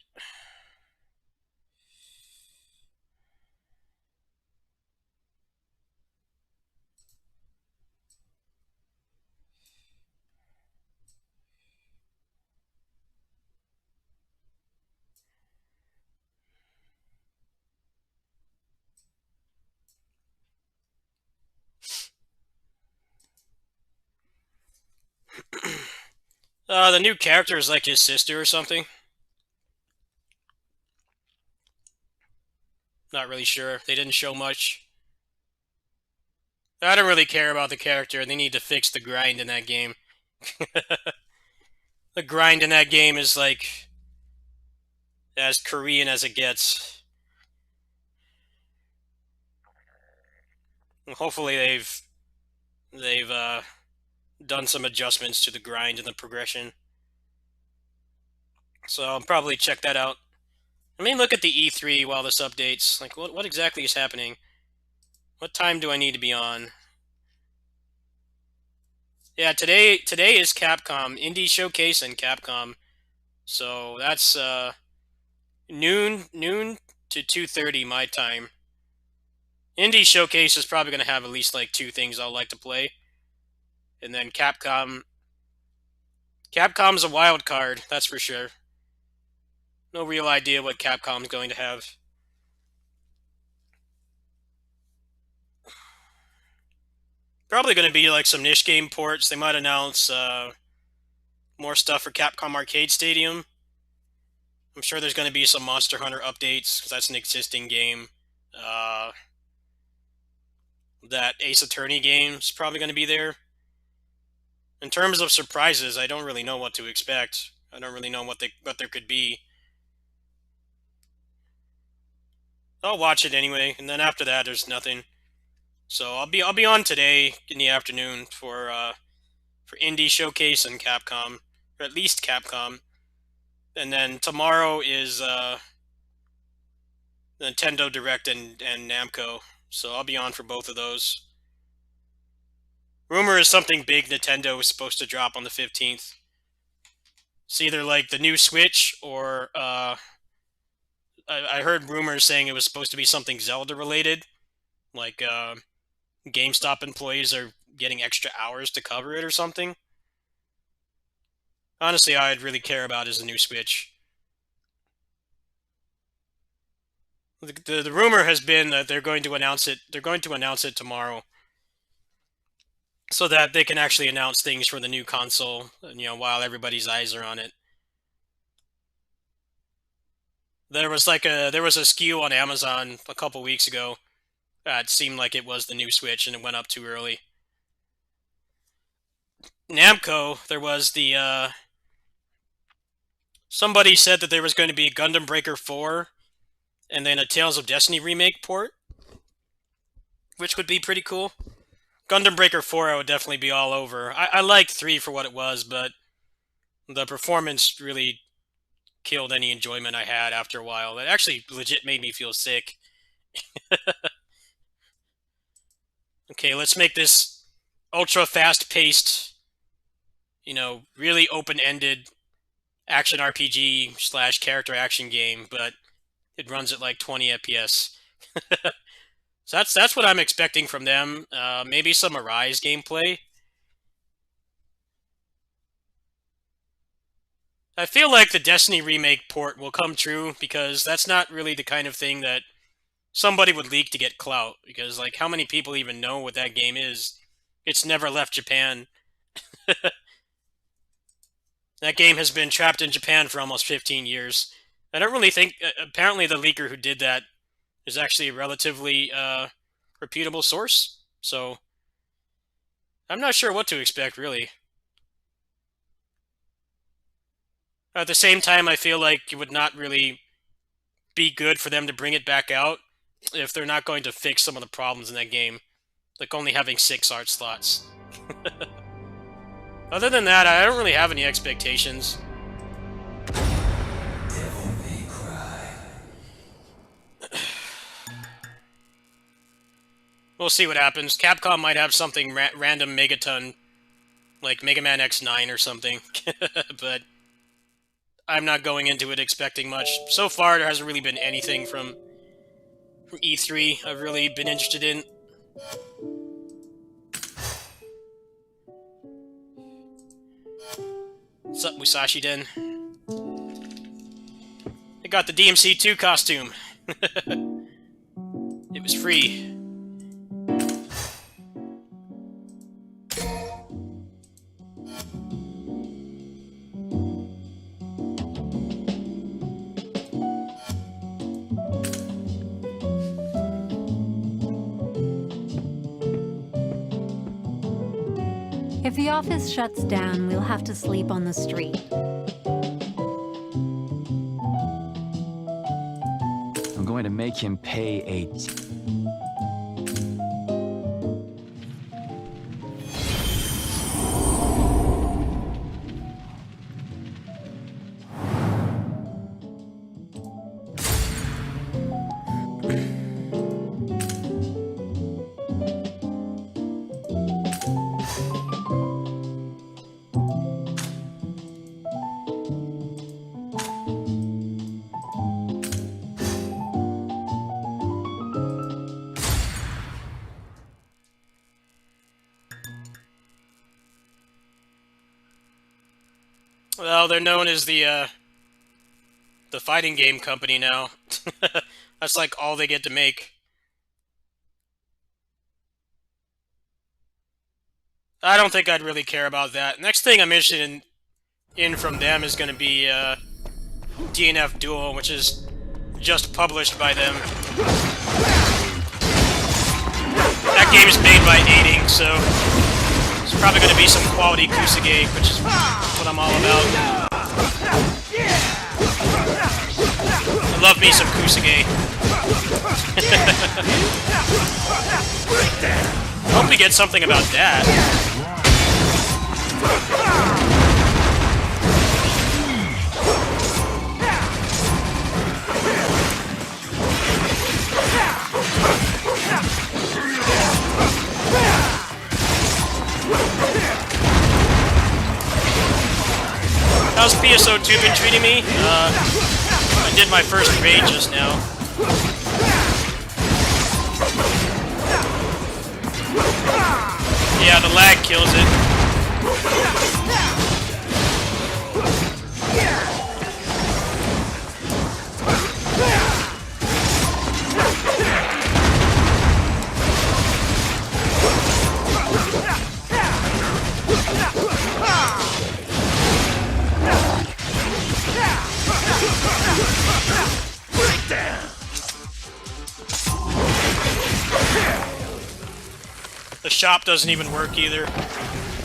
The new character is like his sister or something. Not really sure. They didn't show much. I don't really care about the character. They need to fix the grind in that game. The grind in that game is like as Korean as it gets. Hopefully they've done some adjustments to the grind and the progression. So I'll probably check that out. Let me look at the E3 while this updates. Like, what exactly is happening? What time do I need to be on? Yeah, today is Capcom Indie Showcase and Capcom. So that's noon to 2:30 my time. Indie Showcase is probably going to have at least like 2 things I'll like to play. And then Capcom Capcom's a wild card, that's for sure. No real idea what Capcom's going to have. Probably going to be like some niche game ports. They might announce more stuff for Capcom Arcade Stadium. I'm sure there's going to be some Monster Hunter updates, because that's an existing game. That Ace Attorney game's probably going to be there. In terms of surprises, I don't really know what to expect. I don't really know what there could be. I'll watch it anyway, and then after that, there's nothing. So I'll be on today in the afternoon for Indie Showcase and Capcom, or at least Capcom, and then tomorrow is Nintendo Direct and Namco. So I'll be on for both of those. Rumor is something big Nintendo is supposed to drop on the 15th. It's either like the new Switch or I heard rumors saying it was supposed to be something Zelda related, like GameStop employees are getting extra hours to cover it or something. Honestly, all I'd really care about is the new Switch. The rumor has been that they're going to announce it. They're going to announce it tomorrow, so that they can actually announce things for the new console. While everybody's eyes are on it. There was a SKU on Amazon a couple weeks ago. It seemed like it was the new Switch, and it went up too early. Namco, there was the somebody said that there was going to be Gundam Breaker 4 and then a Tales of Destiny remake port, which would be pretty cool. Gundam Breaker 4 I would definitely be all over. I liked 3 for what it was, but the performance really killed any enjoyment I had after a while. It actually legit made me feel sick. Okay, let's make this ultra fast-paced, really open-ended action RPG / character action game, but it runs at like 20 FPS. So that's what I'm expecting from them. Maybe some Arise gameplay. I feel like the Destiny remake port will come true, because that's not really the kind of thing that somebody would leak to get clout. Because, like, how many people even know what that game is? It's never left Japan. That game has been trapped in Japan for almost 15 years. I don't really think... apparently the leaker who did that is actually a relatively reputable source. So, I'm not sure what to expect, really. At the same time, I feel like it would not really be good for them to bring it back out if they're not going to fix some of the problems in that game. Like only having 6 art slots. Other than that, I don't really have any expectations. Devil may cry. We'll see what happens. Capcom might have something random megaton, like Mega Man X9 or something. But I'm not going into it expecting much. So far, there hasn't really been anything from E3 I've really been interested in. What's up, Musashi Den? I got the DMC2 costume. It was free. If the office shuts down, we'll have to sleep on the street. I'm going to make him pay a... Well, they're known as the fighting game company now. That's like all they get to make. I don't think I'd really care about that. Next thing I'm interested in from them is going to be DNF Duel, which is just published by them. That game is made by Aiding, so it's probably going to be some quality Kusage, which is what I'm all about. I love me some Kusage. Hope we get something about that. How's PSO2 been treating me? I did my first raid just now. Yeah, the lag kills it. The shop doesn't even work either.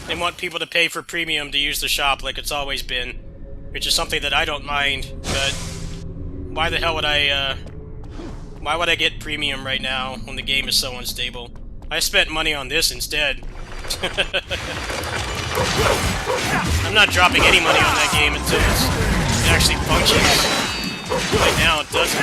They want people to pay for premium to use the shop like it's always been, which is something that I don't mind, but why the hell would why would I get premium right now when the game is so unstable? I spent money on this instead. I'm not dropping any money on that game until it actually functions. Right now it doesn't.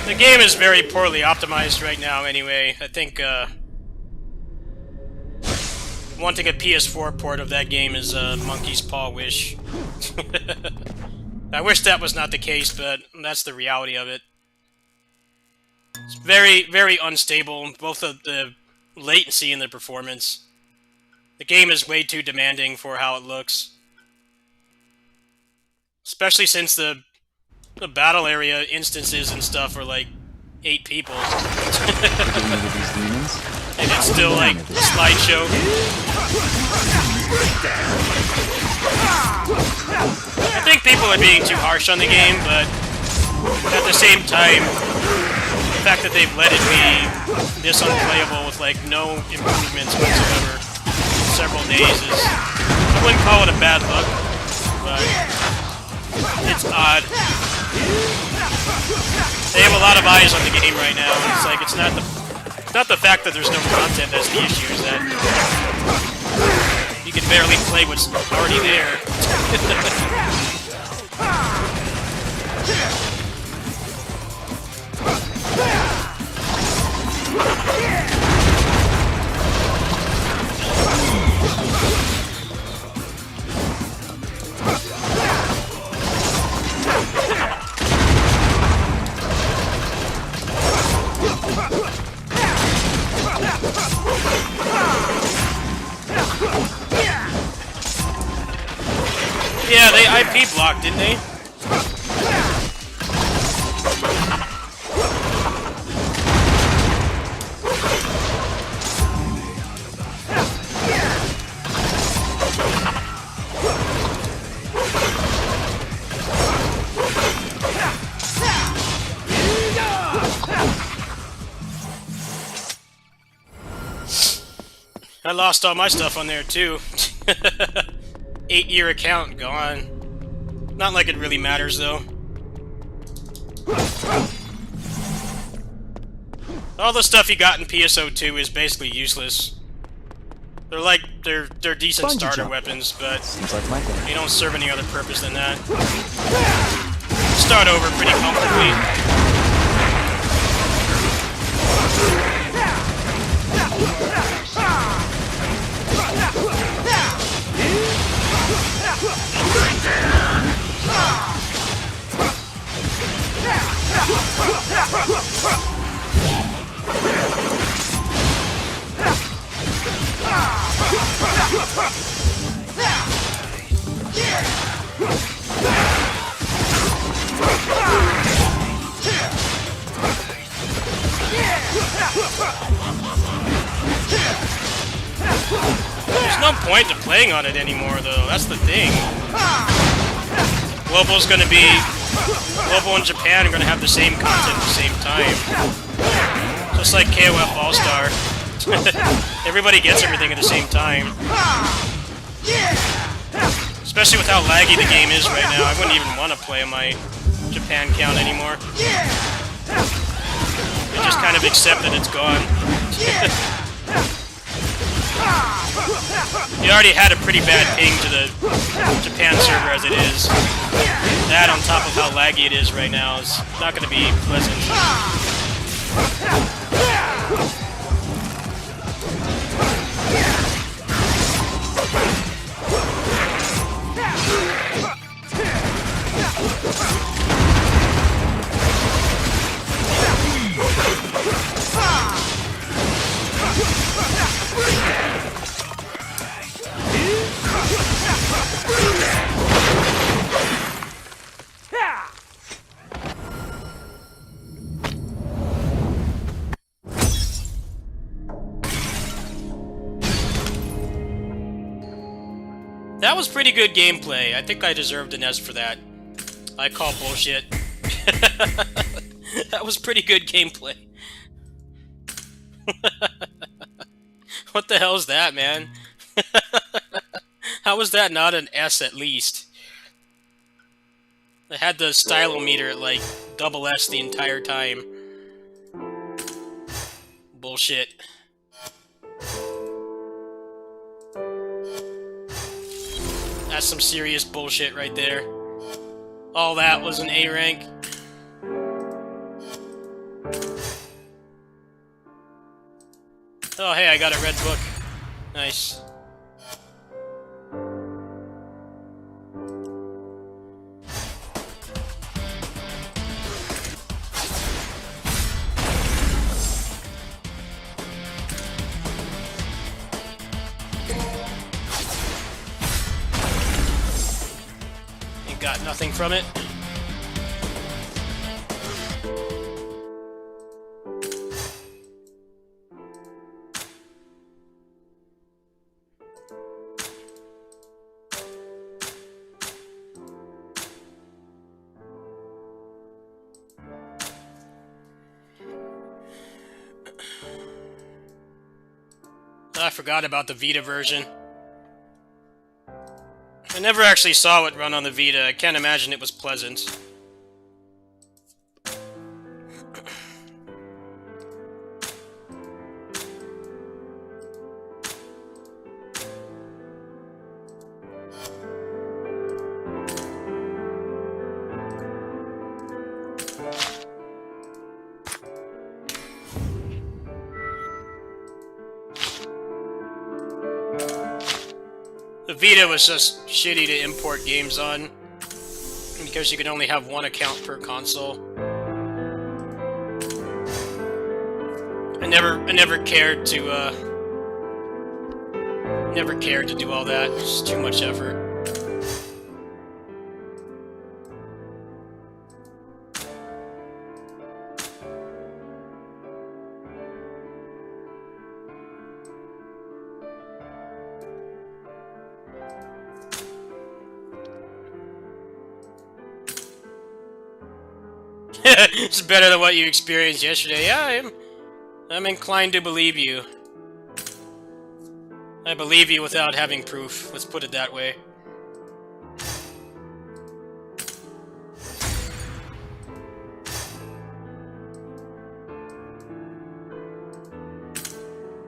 The game is very poorly optimized right now anyway. I think wanting a PS4 port of that game is a monkey's paw wish. I wish that was not the case, but that's the reality of it. It's very, very unstable, both of the latency and the performance. The game is way too demanding for how it looks. Especially since the battle area instances and stuff are like 8 people. And it's still like slideshow. I think people are being too harsh on the game, but at the same time, the fact that they've let it be this unplayable with like no improvements whatsoever in several days is, I wouldn't call it a bad look, but it's odd. They have a lot of eyes on the game right now, and it's like it's not the fact that there's no content that's the issue, is that you can barely play what's already there. IP blocked, didn't they? I lost all my stuff on there too. 8-year account gone. Not like it really matters though. All the stuff you got in PSO2 is basically useless. They're like they're decent Bungee starter jump. weapons, but Seems like my thing. they don't serve any other purpose than that. Start over pretty comfortably. There's no point to playing on it anymore, though. That's the thing. Global and Japan are gonna have the same content at the same time. Just like KOF All-Star. Everybody gets everything at the same time. Especially with how laggy the game is right now. I wouldn't even want to play on my Japan count anymore. I just kind of accept that it's gone. You already had a pretty bad ping to the Japan server as it is. That on top of how laggy it is right now is not going to be pleasant. That was pretty good gameplay. I think I deserved an S for that. I call bullshit. That was pretty good gameplay. What the hell is that, man? How was that not an S at least? I had the stylometer at like double S the entire time. Bullshit. That's some serious bullshit right there. All that was an A rank. Oh hey, I got a red book. Nice. Got nothing from it. I forgot about the Vita version. I never actually saw it run on the Vita. I can't imagine it was pleasant. The Vita was just shitty to import games on, because you could only have one account per console. I never cared to do all that. It's too much effort. It's better than what you experienced yesterday. Yeah, I'm inclined to believe you. I believe you without having proof. Let's put it that way.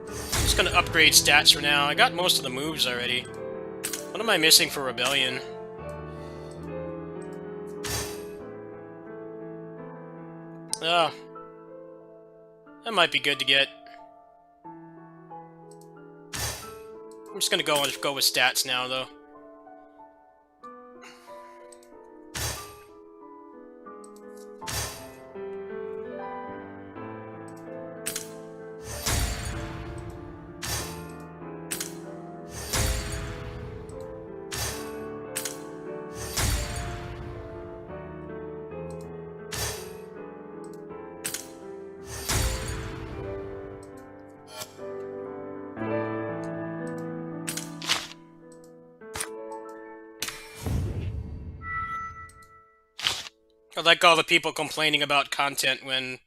I'm just gonna upgrade stats for now. I got most of the moves already. What am I missing for Rebellion? Oh. That might be good to get. I'm just gonna go with stats now, though. I like all the people complaining about content when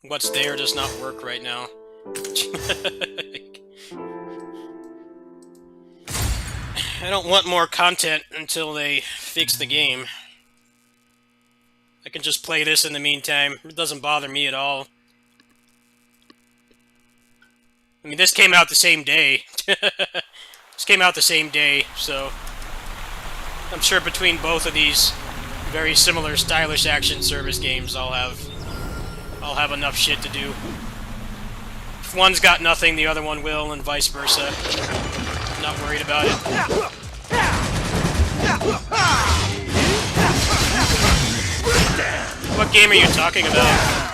what's there does not work right now. I don't want more content until they fix the game. I can just play this in the meantime. It doesn't bother me at all. I mean, this came out the same day. This came out the same day, so I'm sure between both of these very similar stylish action service games, I'll have enough shit to do. If one's got nothing, the other one will, and vice versa. I'm not worried about it. What game are you talking about?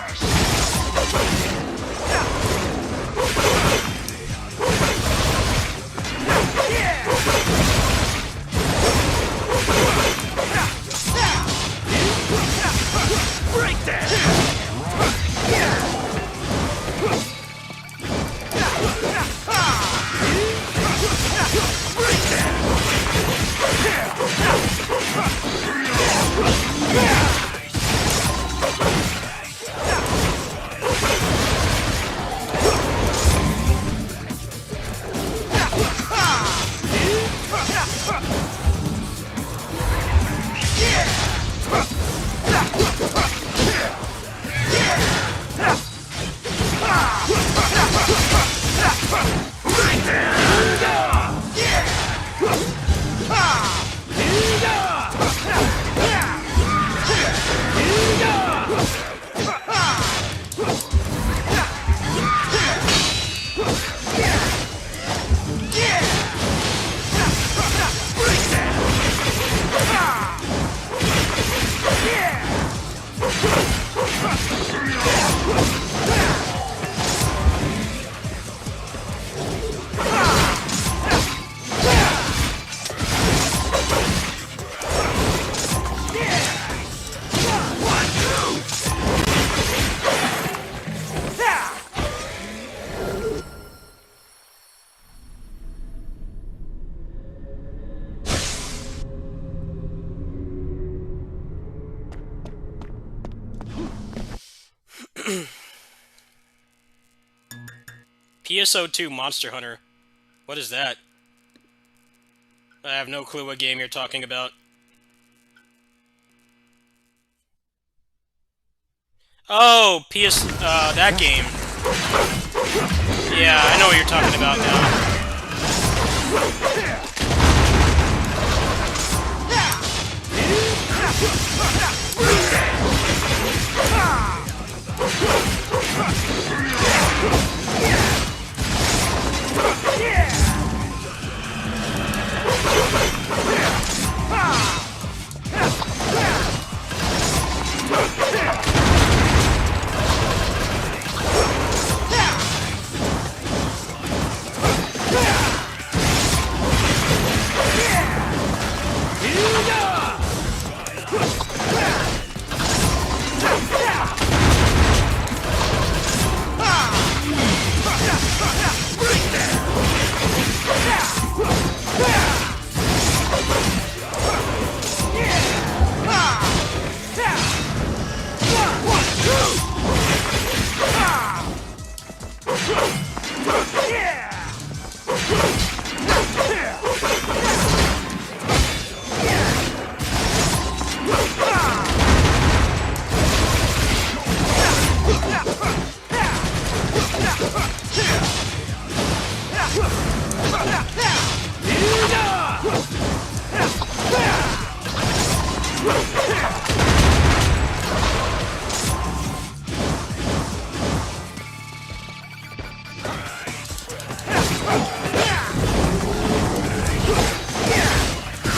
PSO2 Monster Hunter. What is that? I have no clue what game you're talking about. Oh, that game. Yeah, I know what you're talking about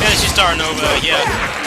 Fantasy Star Nova, yeah.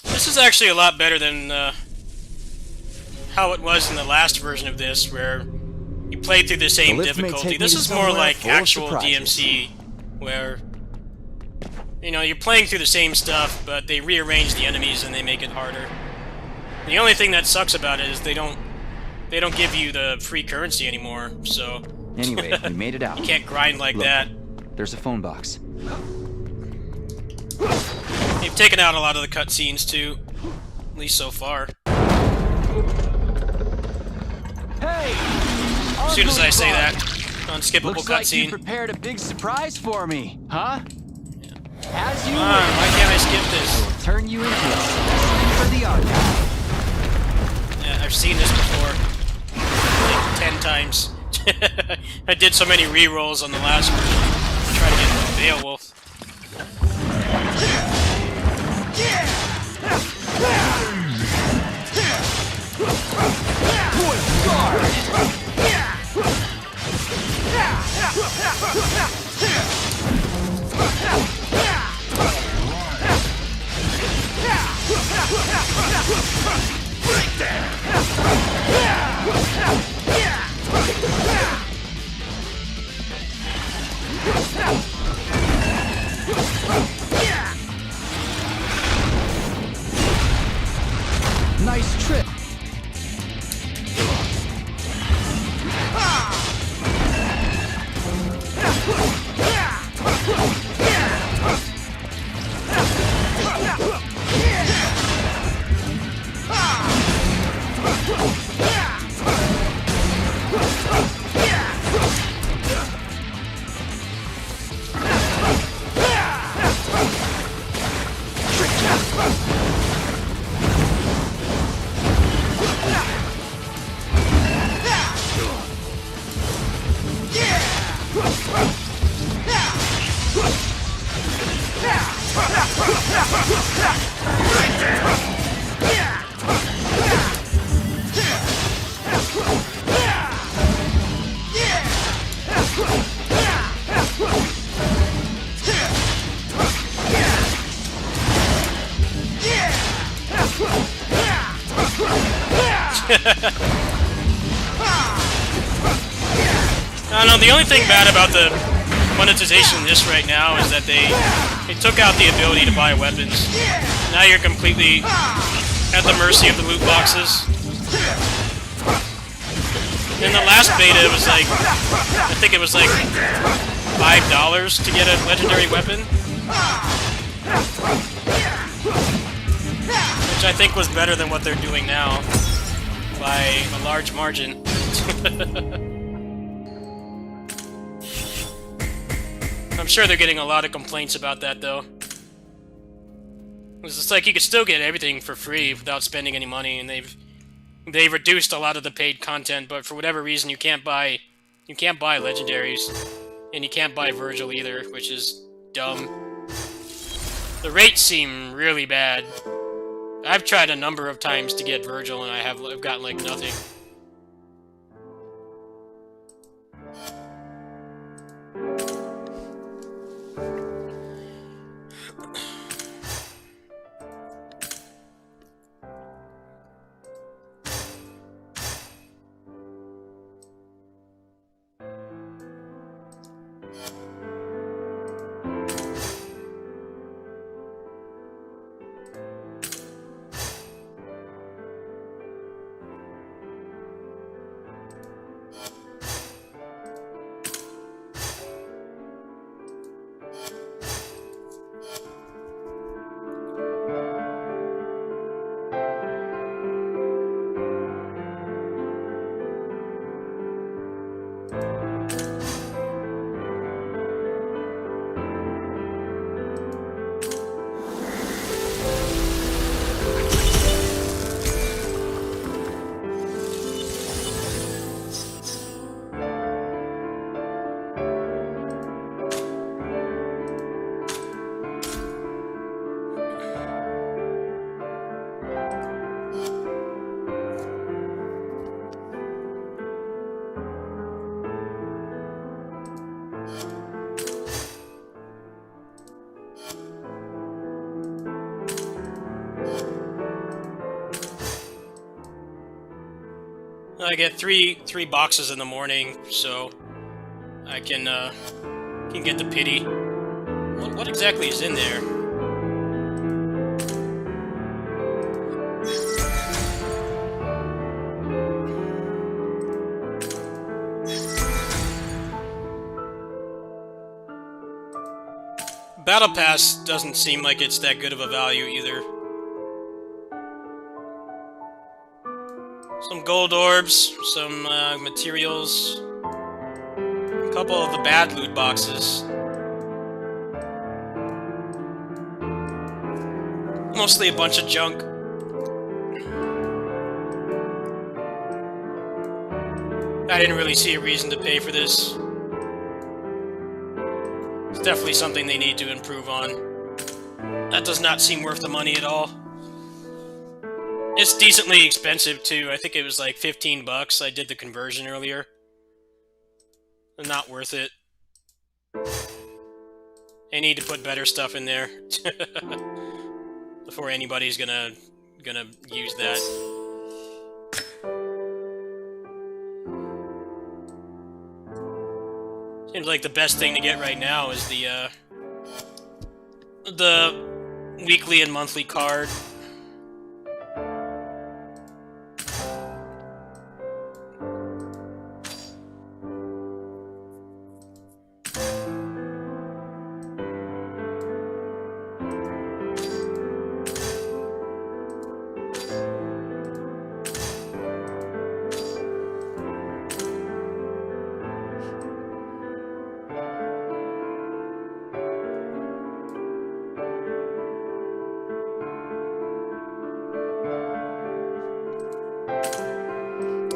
This is actually a lot better than how it was in the last version of this, where you played through the same difficulty. This is more like actual DMC, where, you know, you're playing through the same stuff, but they rearrange the enemies and they make it harder. The only thing that sucks about it is they don't give you the free currency anymore, so... Anyway, we made it out. You can't grind like Look, that. There's a phone box. They've taken out a lot of the cutscenes, too. At least so far. Hey! As soon as I say that, unskippable Looks like you cutscene. prepared a big surprise for me, huh? As you Come on, why can't I skip will this? turn you into a specimen for the archive. Yeah, I've seen this before. Like 10 times. I did so many re-rolls on the last version to try to get Beowulf. Nice trip. I don't know, the only thing bad about the monetization of this right now is that they took out the ability to buy weapons. Now you're completely at the mercy of the loot boxes. In the last beta, it was like, I think it was like $5 to get a legendary weapon. Which I think was better than what they're doing now, by a large margin. I'm sure they're getting a lot of complaints about that, though. It's just like you could still get everything for free without spending any money, and they've they reduced a lot of the paid content, but for whatever reason you can't buy legendaries, and you can't buy Virgil either, which is dumb. The rates seem really bad. I've tried a number of times to get Virgil, and I've gotten like nothing. I get three boxes in the morning, so I can get the pity. What exactly is in there? Battle Pass doesn't seem like it's that good of a value either. Some gold orbs, some materials, a couple of the bad loot boxes. Mostly a bunch of junk. I didn't really see a reason to pay for this. It's definitely something they need to improve on. That does not seem worth the money at all. It's decently expensive too. I think it was like 15 bucks. I did the conversion earlier. Not worth it. They need to put better stuff in there before anybody's gonna use that. Seems like the best thing to get right now is the weekly and monthly card.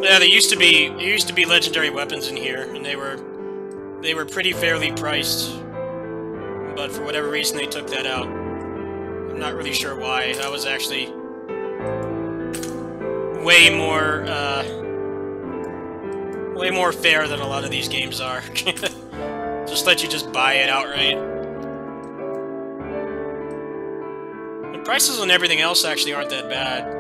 Yeah, there used to be legendary weapons in here, and they were pretty fairly priced. But for whatever reason, they took that out. I'm not really sure why. That was actually way more fair than a lot of these games are. Just let you just buy it outright. The prices on everything else actually aren't that bad.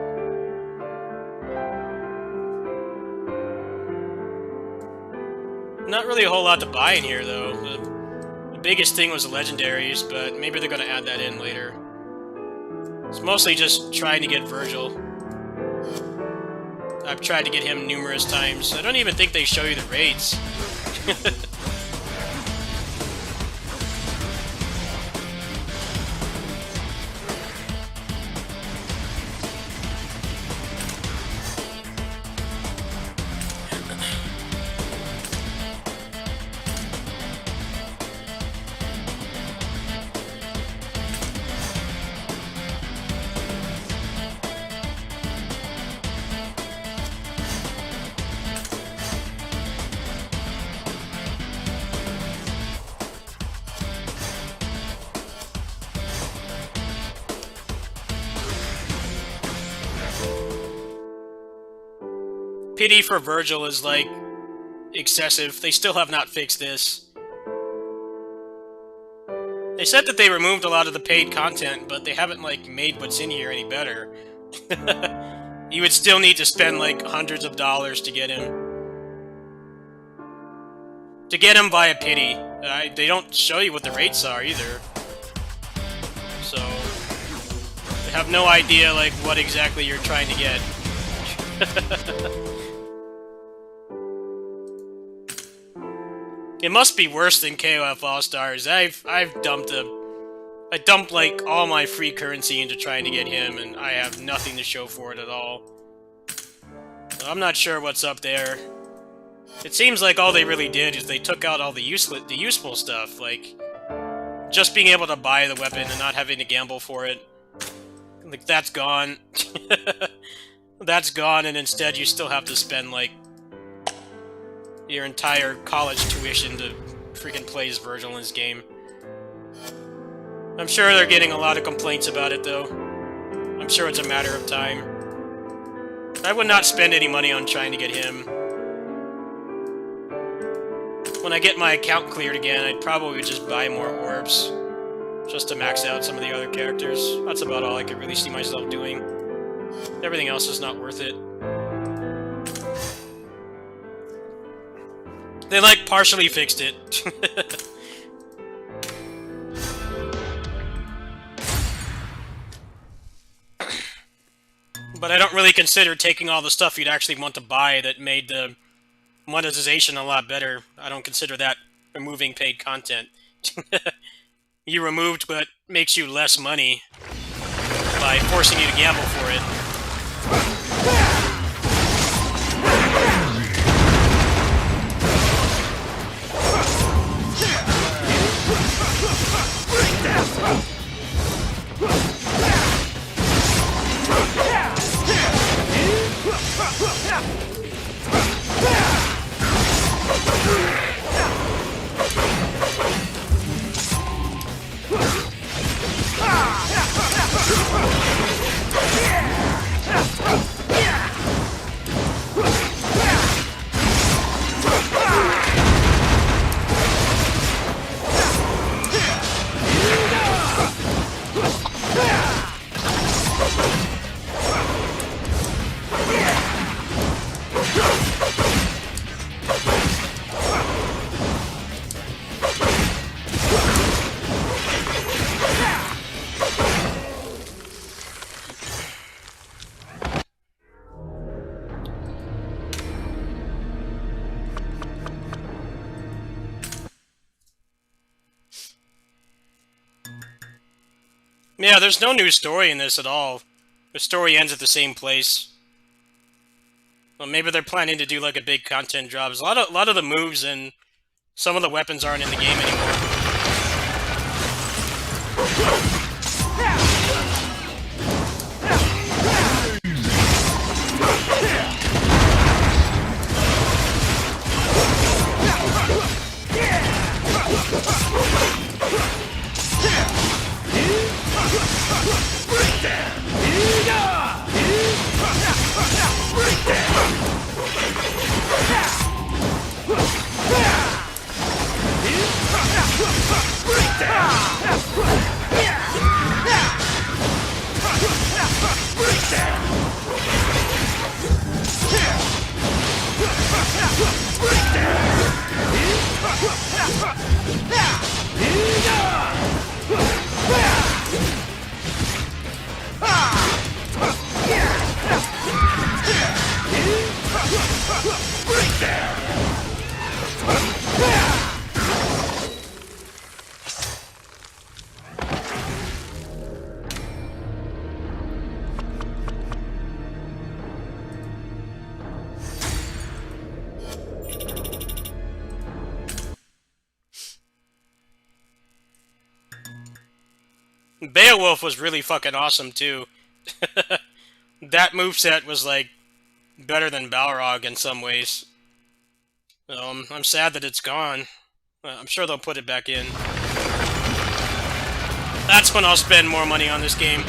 Not really a whole lot to buy in here, though. The biggest thing was the legendaries, but maybe they're going to add that in later. It's mostly just trying to get Virgil. I've tried to get him numerous times. I don't even think they show you the raids. pity for Virgil is, like, excessive. They still have not fixed this. They said that they removed a lot of the paid content, but they haven't, like, made what's in here any better. You would still need to spend, like, hundreds of dollars to get him. To get him via pity. They don't show you what the rates are, either. So... I have no idea, like, what exactly you're trying to get. It must be worse than KOF All-Stars. I dumped, like, all my free currency into trying to get him, and I have nothing to show for it at all. So I'm not sure what's up there. It seems like all they really did is they took out all the useful stuff, like, just being able to buy the weapon and not having to gamble for it. Like, that's gone. That's gone, and instead you still have to spend, like, your entire college tuition to freaking play as Virgil in this game. I'm sure they're getting a lot of complaints about it, though. I'm sure it's a matter of time. I would not spend any money on trying to get him. When I get my account cleared again, I'd probably just buy more orbs. Just to max out some of the other characters. That's about all I could really see myself doing. Everything else is not worth it. They, like, partially fixed it. But I don't really consider taking all the stuff you'd actually want to buy that made the monetization a lot better. I don't consider that removing paid content. You removed what makes you less money by forcing you to gamble for it. Yeah, there's no new story in this at all. The story ends at the same place. Well, maybe they're planning to do like a big content drop. A lot of the moves and some of the weapons aren't in the game anymore. Beowulf was really fucking awesome, too. That moveset was, like, better than Balrog in some ways. I'm sad that it's gone. I'm sure they'll put it back in. That's when I'll spend more money on this game.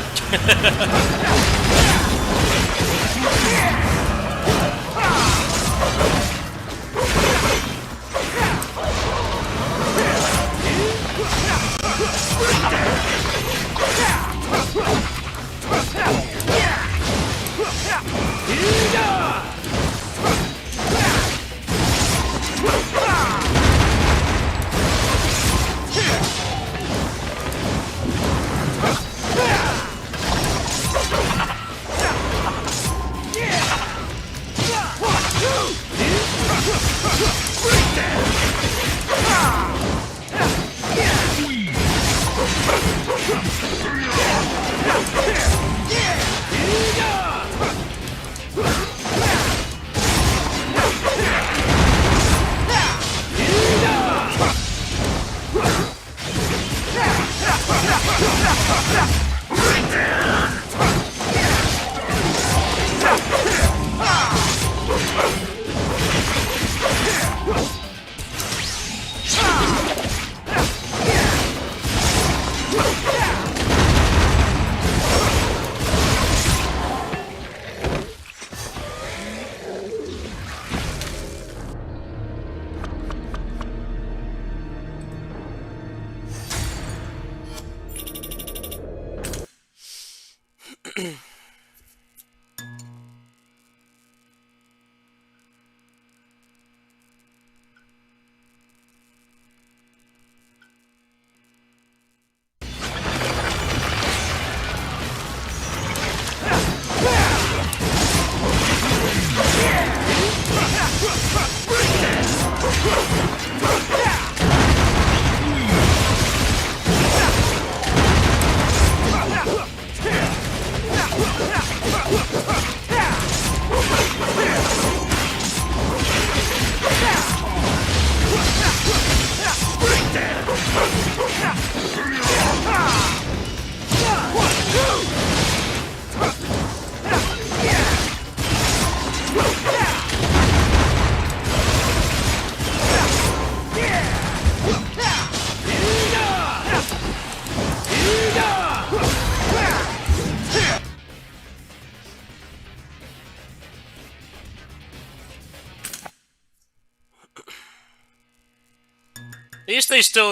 At least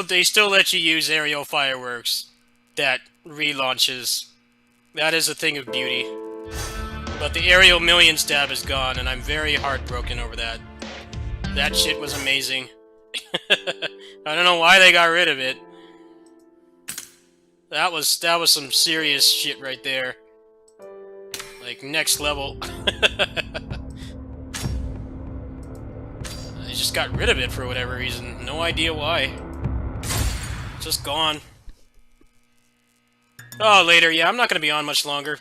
they still let you use aerial fireworks that relaunches. That is a thing of beauty. But the aerial million stab is gone, and I'm very heartbroken over that. That shit was amazing. I don't know why they got rid of it. That was some serious shit right there. Like next level. They just got rid of it for whatever reason. No idea why. Just gone. Oh, later. Yeah, I'm not gonna be on much longer.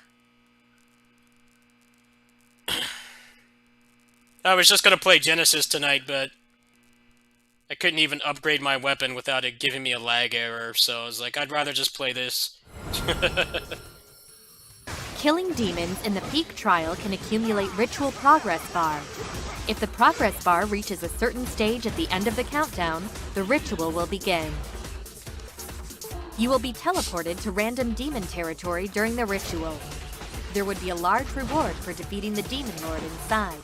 I was just gonna play Genesis tonight, but I couldn't even upgrade my weapon without it giving me a lag error, so I was like, I'd rather just play this. Killing demons in the peak trial can accumulate ritual progress bar. If the progress bar reaches a certain stage at the end of the countdown, the ritual will begin. You will be teleported to random demon territory during the ritual. There would be a large reward for defeating the demon lord inside.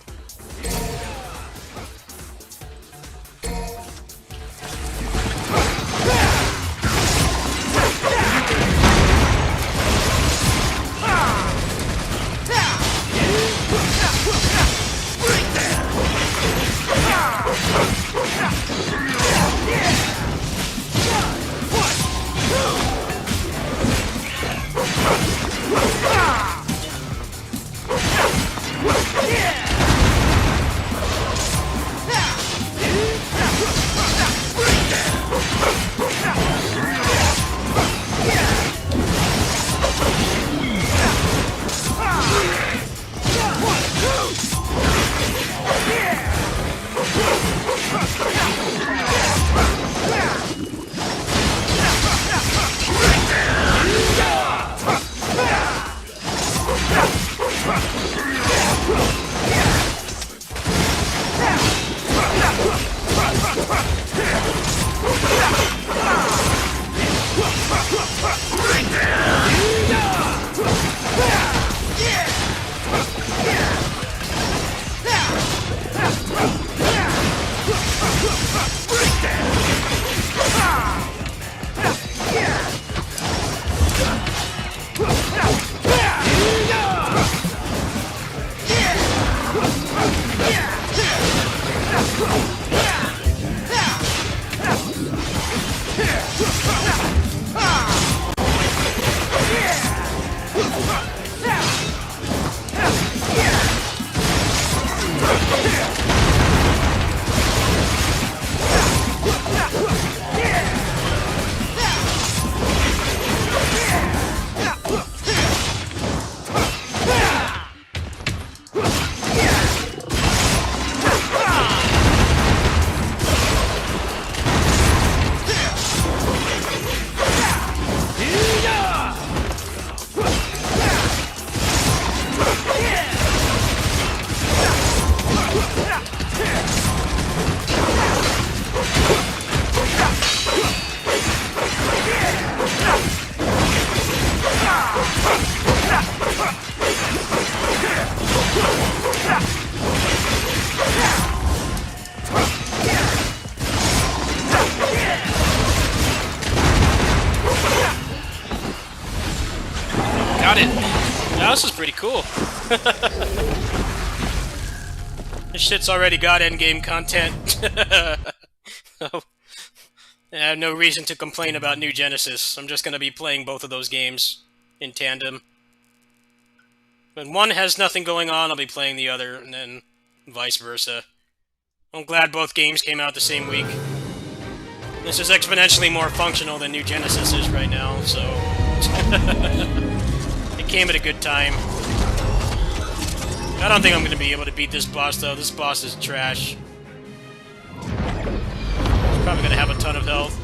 Got it. Now this is pretty cool. This shit's already got endgame content. So, I have no reason to complain about New Genesis. I'm just gonna be playing both of those games in tandem. When one has nothing going on, I'll be playing the other, and then vice versa. I'm glad both games came out the same week. This is exponentially more functional than New Genesis is right now, so... It came at a good time. I don't think I'm going to be able to beat this boss, though. This boss is trash. He's probably going to have a ton of health.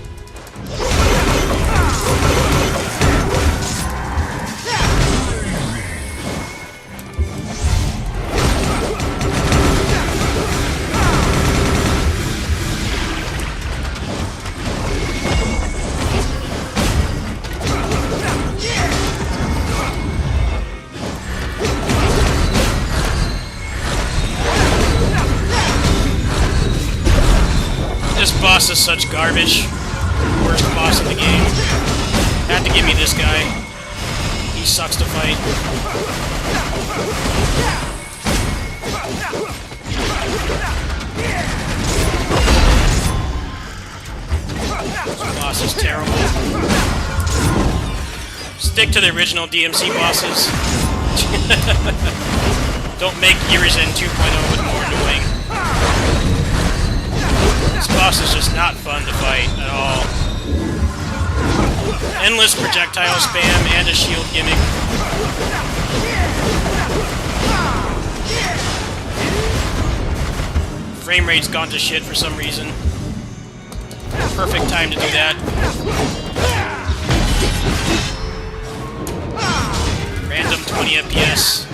This boss is such garbage. Worst boss in the game. Had to give me this guy. He sucks to fight. This boss is terrible. Stick to the original DMC bosses. Don't make Urizen 2.0 with more annoying. This boss is just not fun to fight at all. Endless projectile spam and a shield gimmick. Frame rate's gone to shit for some reason. Perfect time to do that. Random 20 FPS.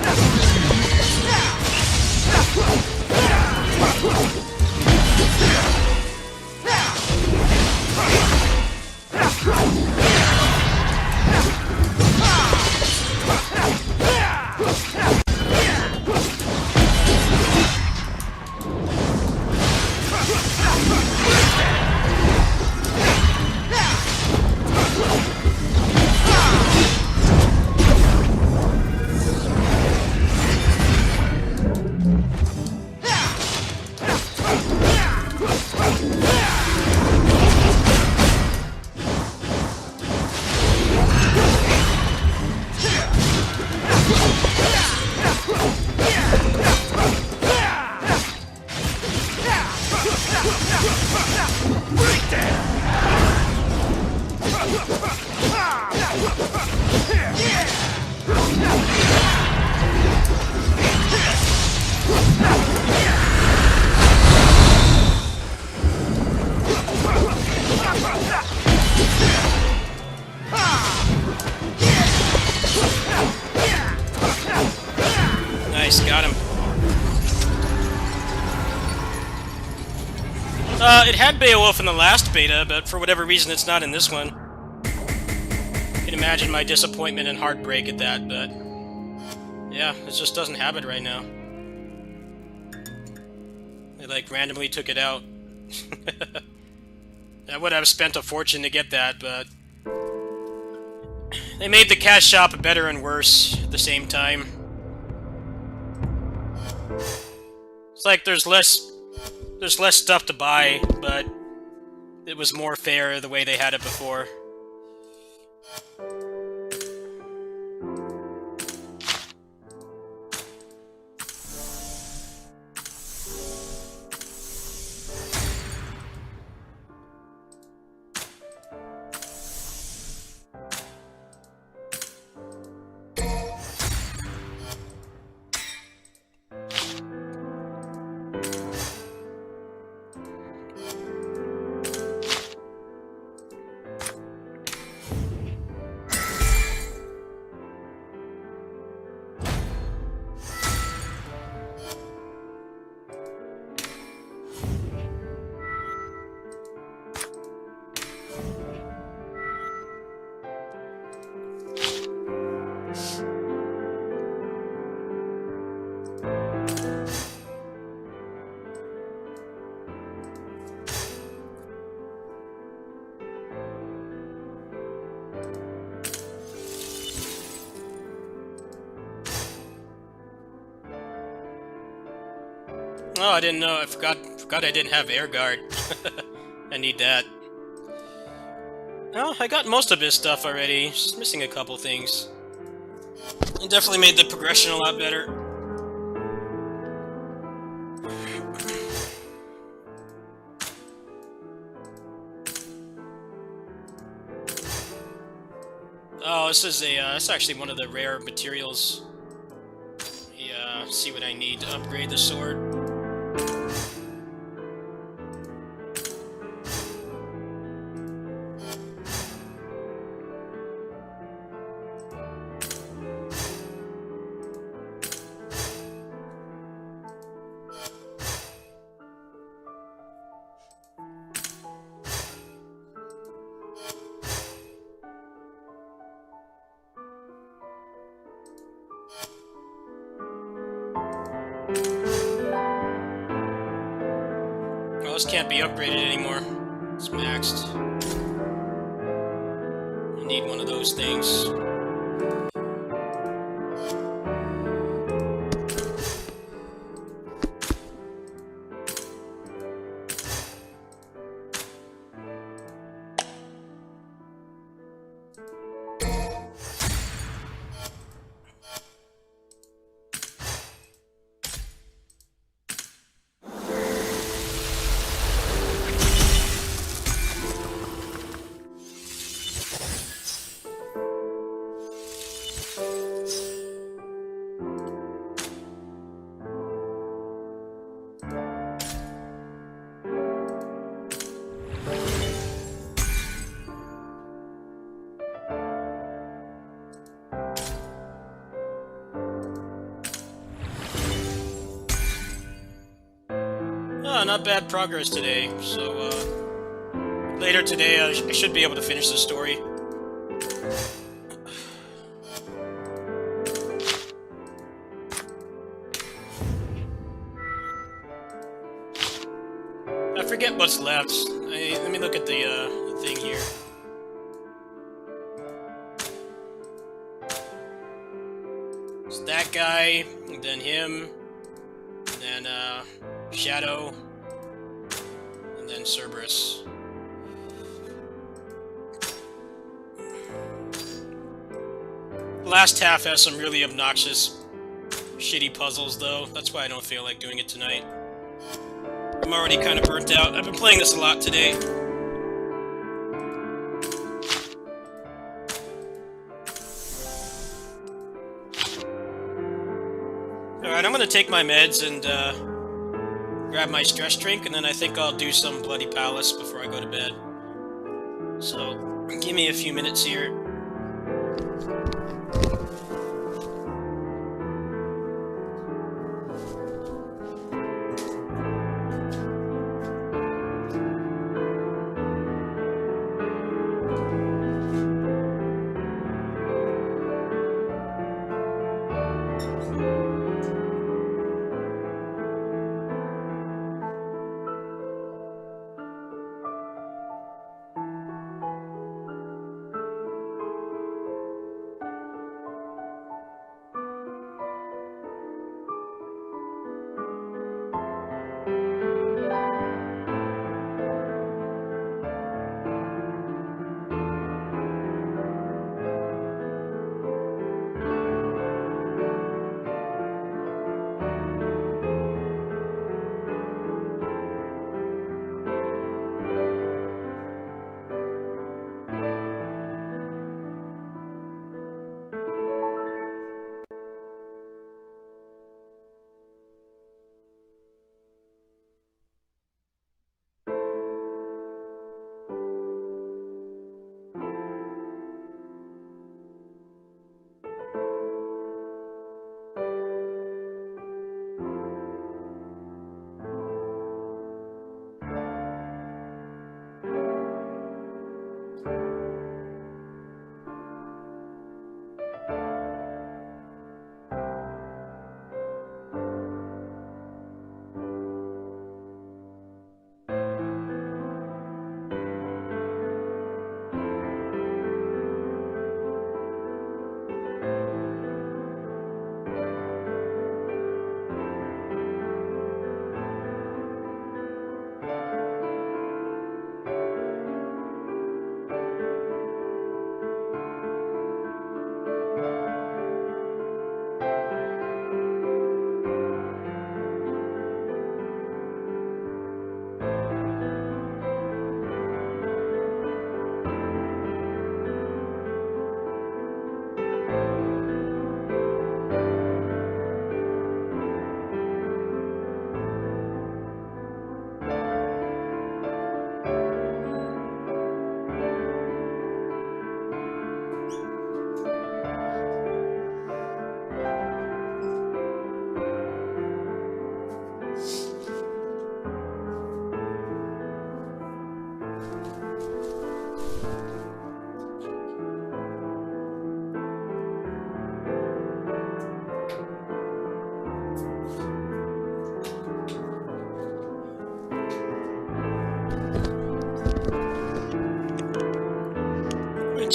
Nice, got him. It had Beowulf in the last beta, but for whatever reason it's not in this one. You can imagine my disappointment and heartbreak at that, but... yeah, it just doesn't have it right now. They, like, randomly took it out. I would have spent a fortune to get that, but they made the cash shop better and worse at the same time. It's like there's less stuff to buy, but it was more fair the way they had it before. Oh, I didn't know. I forgot I didn't have air guard. I need that. Oh, I got most of his stuff already. Just missing a couple things. It definitely made the progression a lot better. Oh, this is it's actually one of the rare materials. Yeah, see what I need to upgrade the sword. Well, this can't be upgraded anymore. It's maxed. I need one of those things. Not bad progress today, so later today I should be able to finish the story. I forget what's left. Let me look at the thing here. It's that guy, and then him, and then Shadow, and then Cerberus. The last half has some really obnoxious, shitty puzzles, though. That's why I don't feel like doing it tonight. I'm already kind of burnt out. I've been playing this a lot today. Alright, I'm gonna take my meds and grab my stress drink, and then I think I'll do some Bloody Palace before I go to bed. So, give me a few minutes here.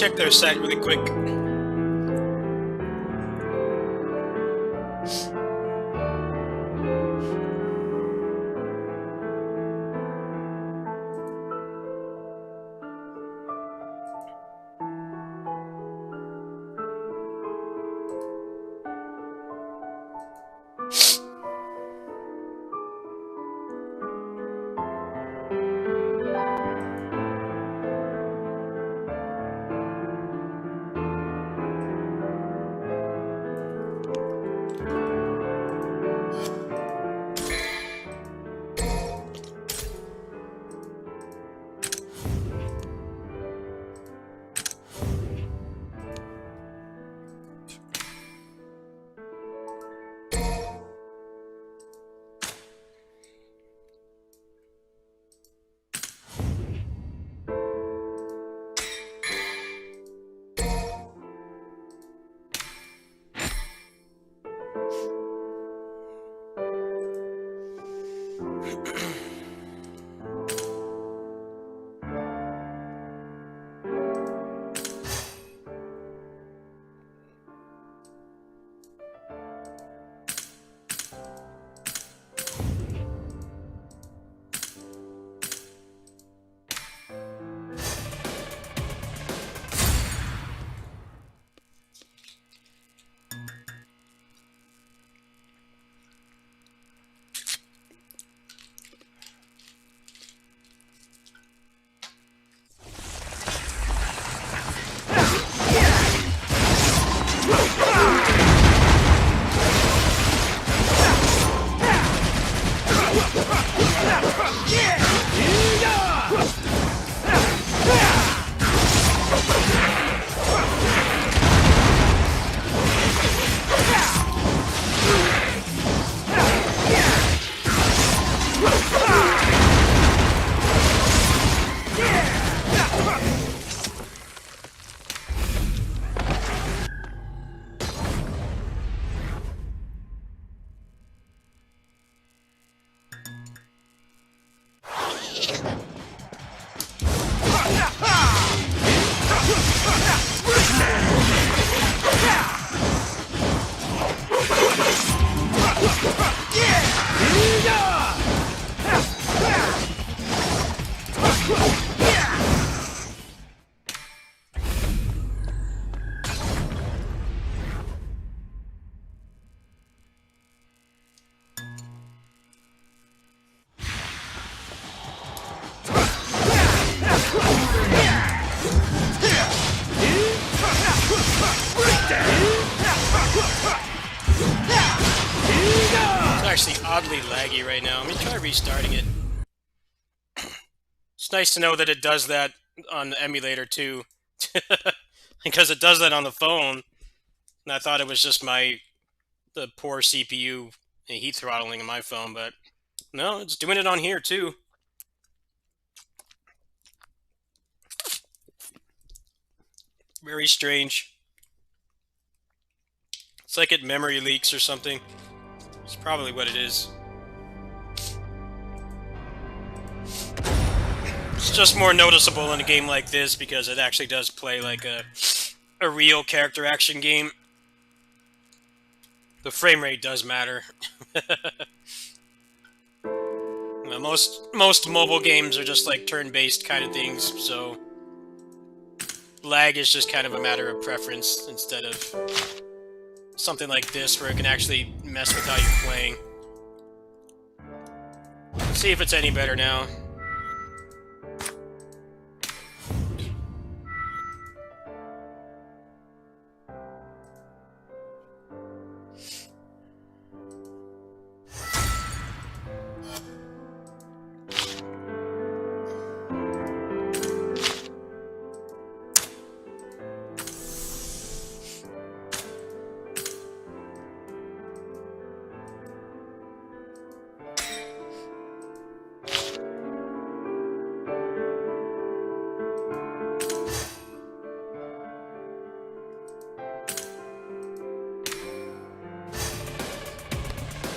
check their site really quick. Actually oddly laggy right now. Let me try restarting it. It's nice to know that it does that on the emulator too. Because it does that on the phone. And I thought it was just the poor CPU and heat throttling in my phone, but no, it's doing it on here too. Very strange. It's like it memory leaks or something. It's probably what it is. It's just more noticeable in a game like this because it actually does play like a real character action game. The frame rate does matter. Most mobile games are just like turn-based kind of things, so lag is just kind of a matter of preference instead of something like this where it can actually mess with how you're playing. Let's see if it's any better now.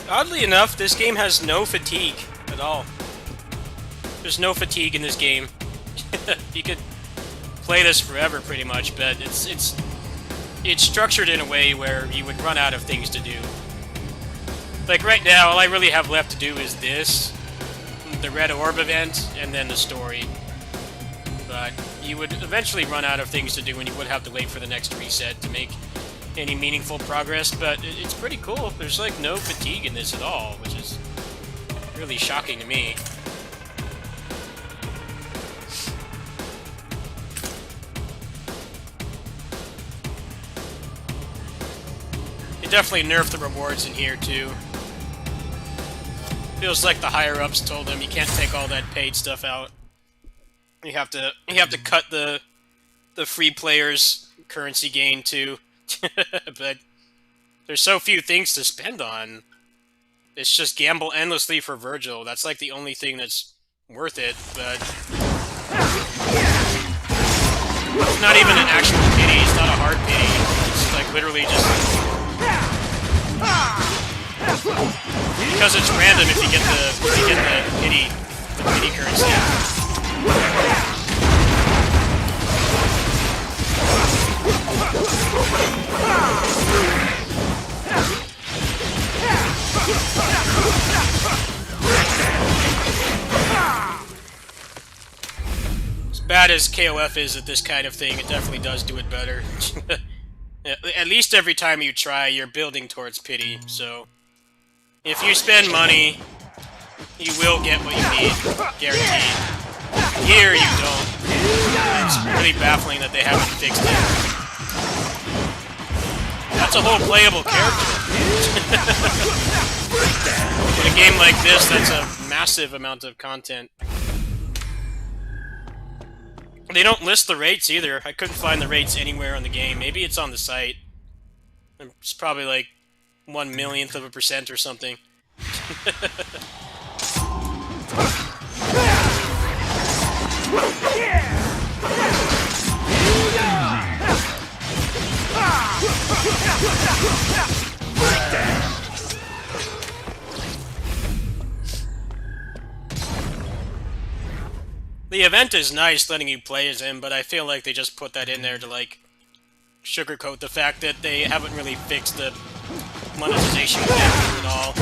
Oddly enough, this game has no fatigue at all. There's no fatigue in this game. You could play this forever, pretty much, but it's structured in a way where you would run out of things to do. Like right now, all I really have left to do is this, the Red Orb event, and then the story. But you would eventually run out of things to do, and you would have to wait for the next reset to make any meaningful progress, but it's pretty cool. There's like no fatigue in this at all, which is really shocking to me. They definitely nerfed the rewards in here too. Feels like the higher-ups told them you can't take all that paid stuff out. You have to cut the free players' currency gain too. But there's so few things to spend on. It's just gamble endlessly for Virgil. That's like the only thing that's worth it, but it's not even an actual pity. It's not a hard pity. It's like literally just because it's random if you get the pity currency. As bad as KOF is at this kind of thing, it definitely does do it better. At least every time you try, you're building towards pity, so if you spend money, you will get what you need, guaranteed. Here, you don't. It's really baffling that they haven't fixed it. That's a whole playable character. In a game like this, that's a massive amount of content. They don't list the rates either. I couldn't find the rates anywhere on the game. Maybe it's on the site. It's probably like 1/1,000,000% or something. The event is nice letting you play as him, but I feel like they just put that in there to, like, sugarcoat the fact that they haven't really fixed the monetization at all.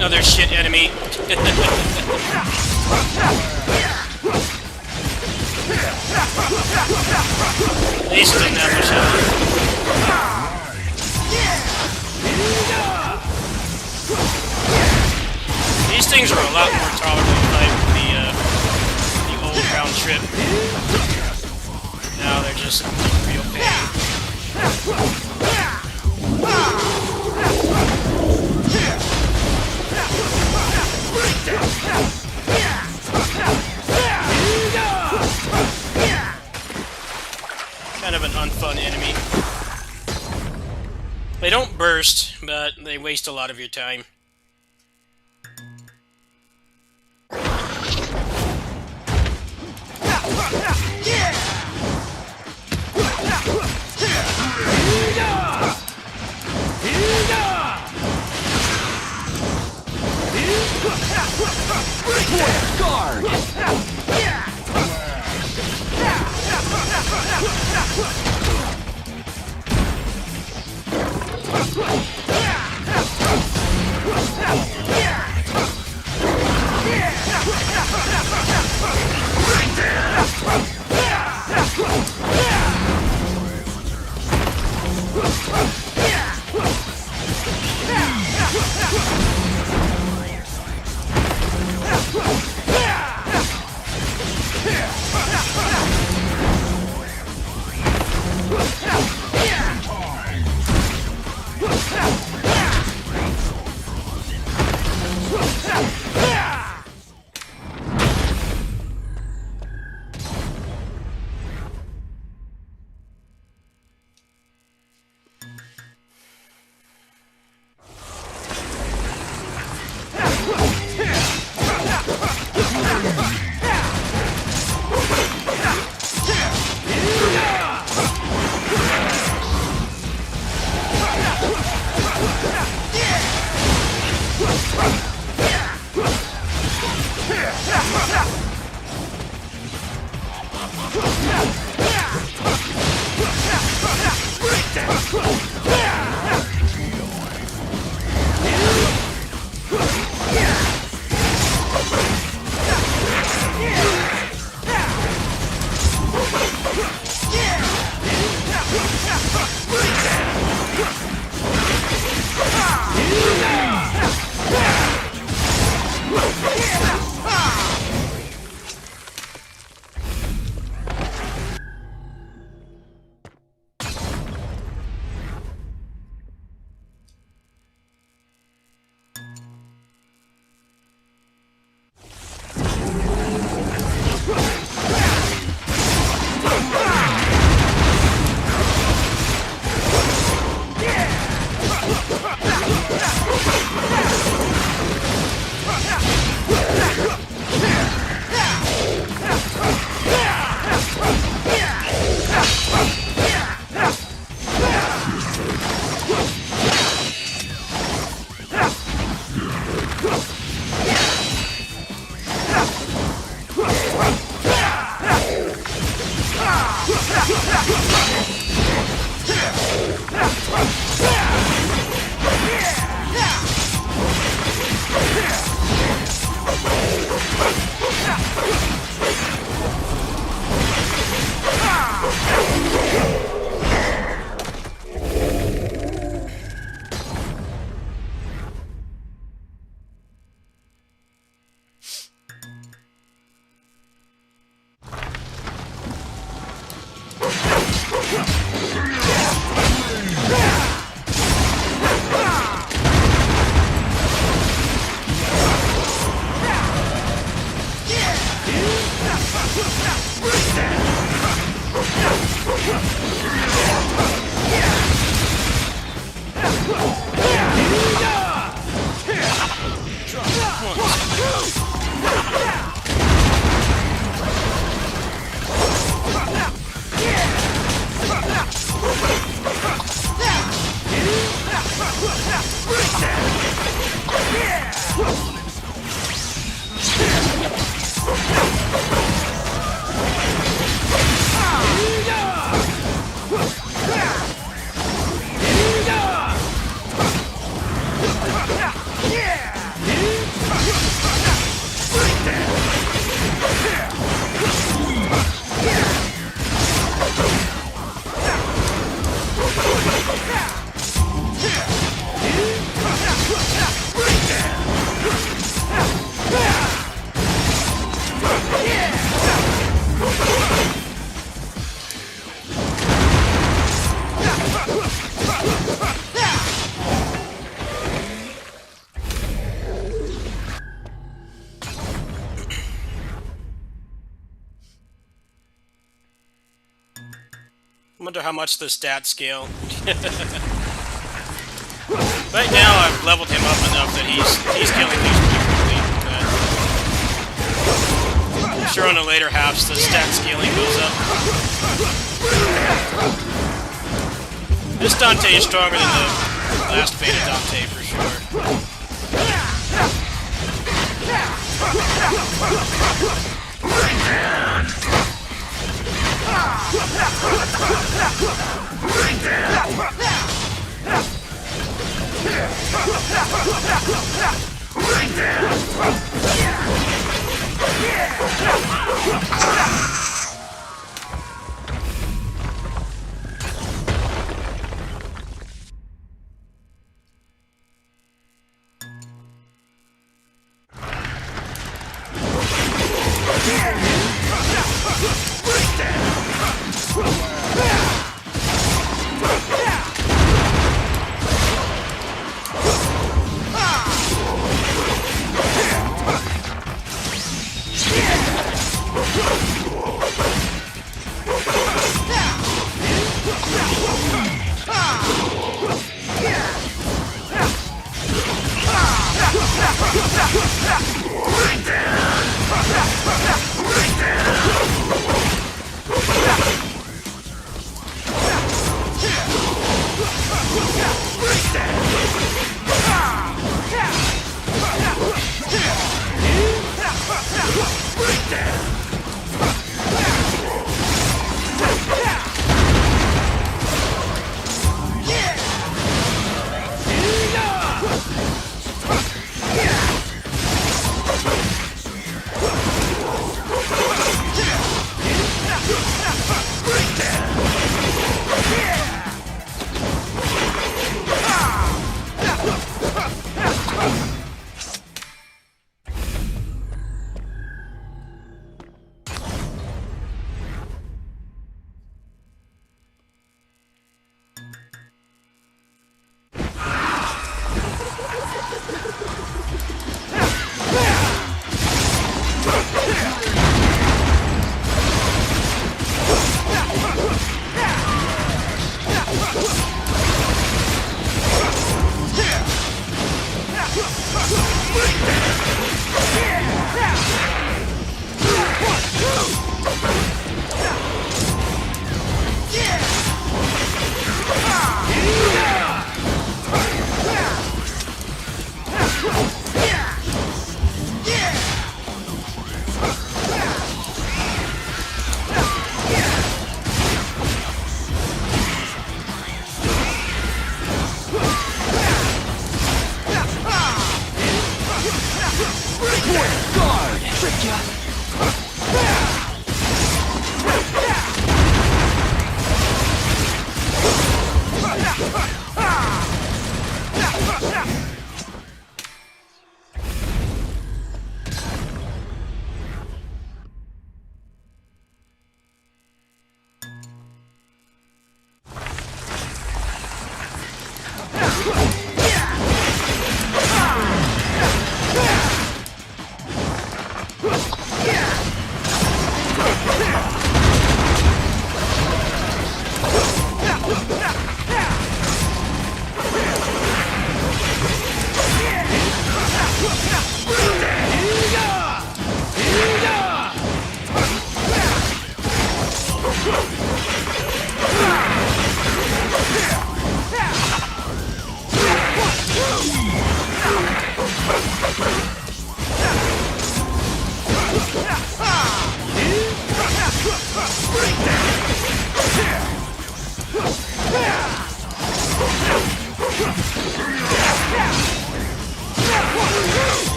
Another shit enemy. These didn't have much health. These things are a lot more tolerable to fight with the old round trip. Now they're just real pain. Kind of an unfun enemy. They don't burst, but they waste a lot of your time. Guard! I wonder how much the stats scale. Right now, I've leveled him up enough that he's killing these pretty quickly, but I'm sure on the later halves the stat scaling goes up. This Dante is stronger than the last beta Dante for sure.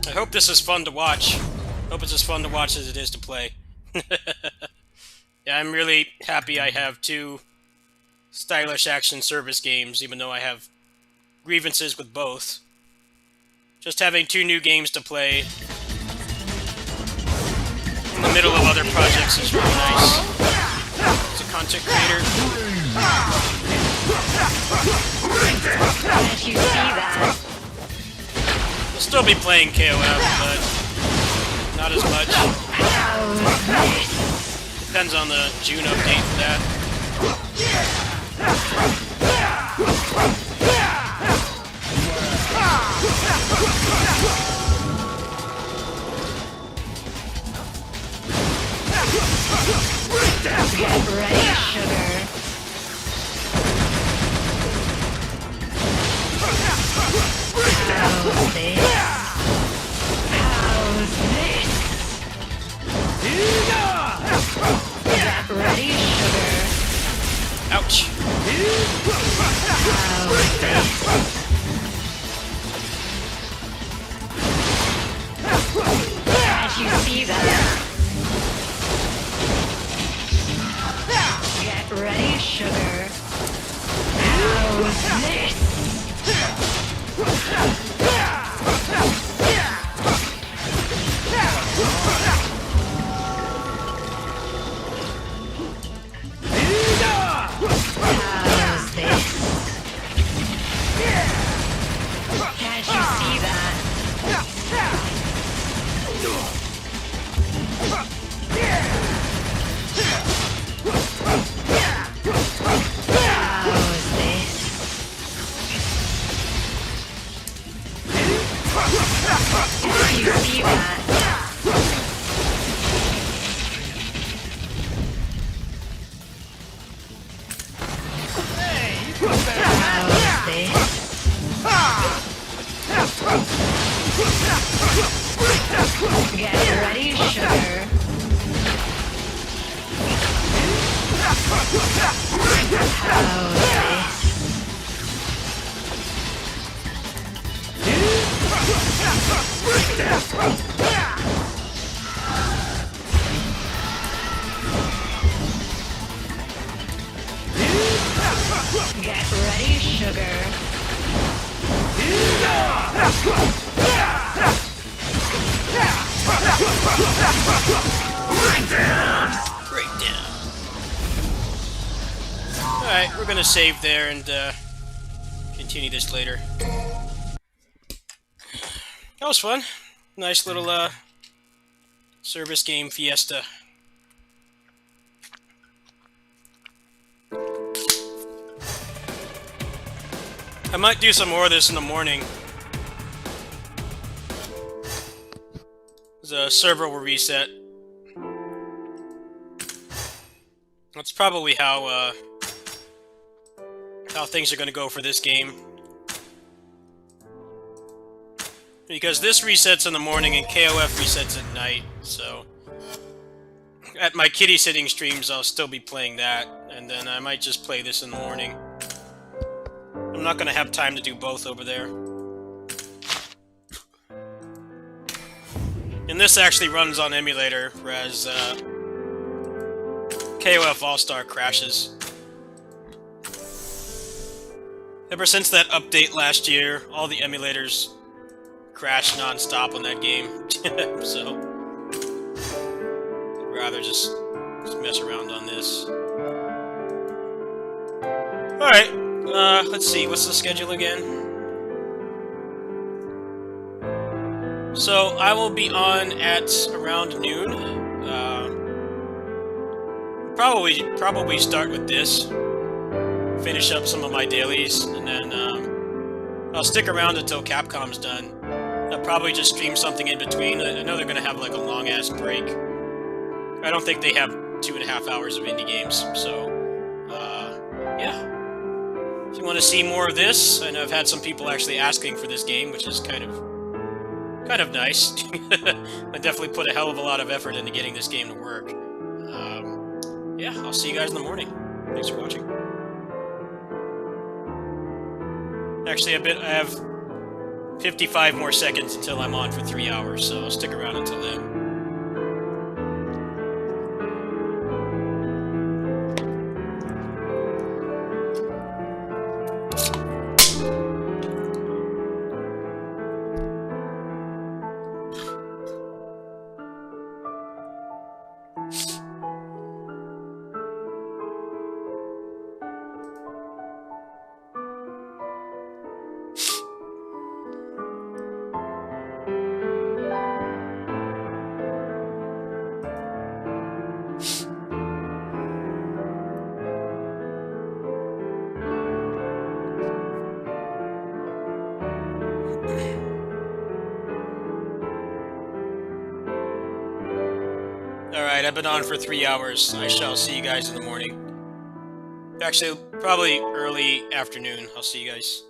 I hope this is fun to watch. Hope it's as fun to watch as it is to play. Yeah, I'm really happy I have two stylish action service games, even though I have grievances with both. Just having two new games to play in the middle of other projects is really nice. As a content creator. Can't you see that? I'll still be playing KOF, but not as much. Depends on the June update for that. Get ready, sugar. How's this? How's this? Get ready, sugar. Ouch. How's this? Can't you see that? Get ready, sugar. How's this? How's this? Can't you see that? How's this? Can't you see that? How's this? Get ready, sugar. How's this? Get ready, sugar. Breakdown. Alright, we're gonna save there and continue this later. That was fun. Nice little service game fiesta. I might do some more of this in the morning. The server will reset. That's probably how things are going to go for this game. Because this resets in the morning and KOF resets at night, so... At my kitty sitting streams, I'll still be playing that, and then I might just play this in the morning. I'm not going to have time to do both over there. And this actually runs on emulator, whereas KOF All-Star crashes. Ever since that update last year, all the emulators crash non-stop on that game. So, I'd rather just mess around on this. Alright, let's see, what's the schedule again? So, I will be on at around noon. Probably start with this. Finish up some of my dailies, and then I'll stick around until Capcom's done. I'll probably just stream something in between. I know they're gonna have like a long ass break. I don't think they have 2.5 hours of indie games, so yeah. If you want to see more of this, and I've had some people actually asking for this game, which is kind of nice. I definitely put a hell of a lot of effort into getting this game to work. Yeah, I'll see you guys in the morning. Thanks for watching. Actually, I have 55 more seconds until I'm on for 3 hours, so I'll stick around until then. Alright, I've been on for 3 hours. I shall see you guys in the morning. Actually, probably early afternoon. I'll see you guys.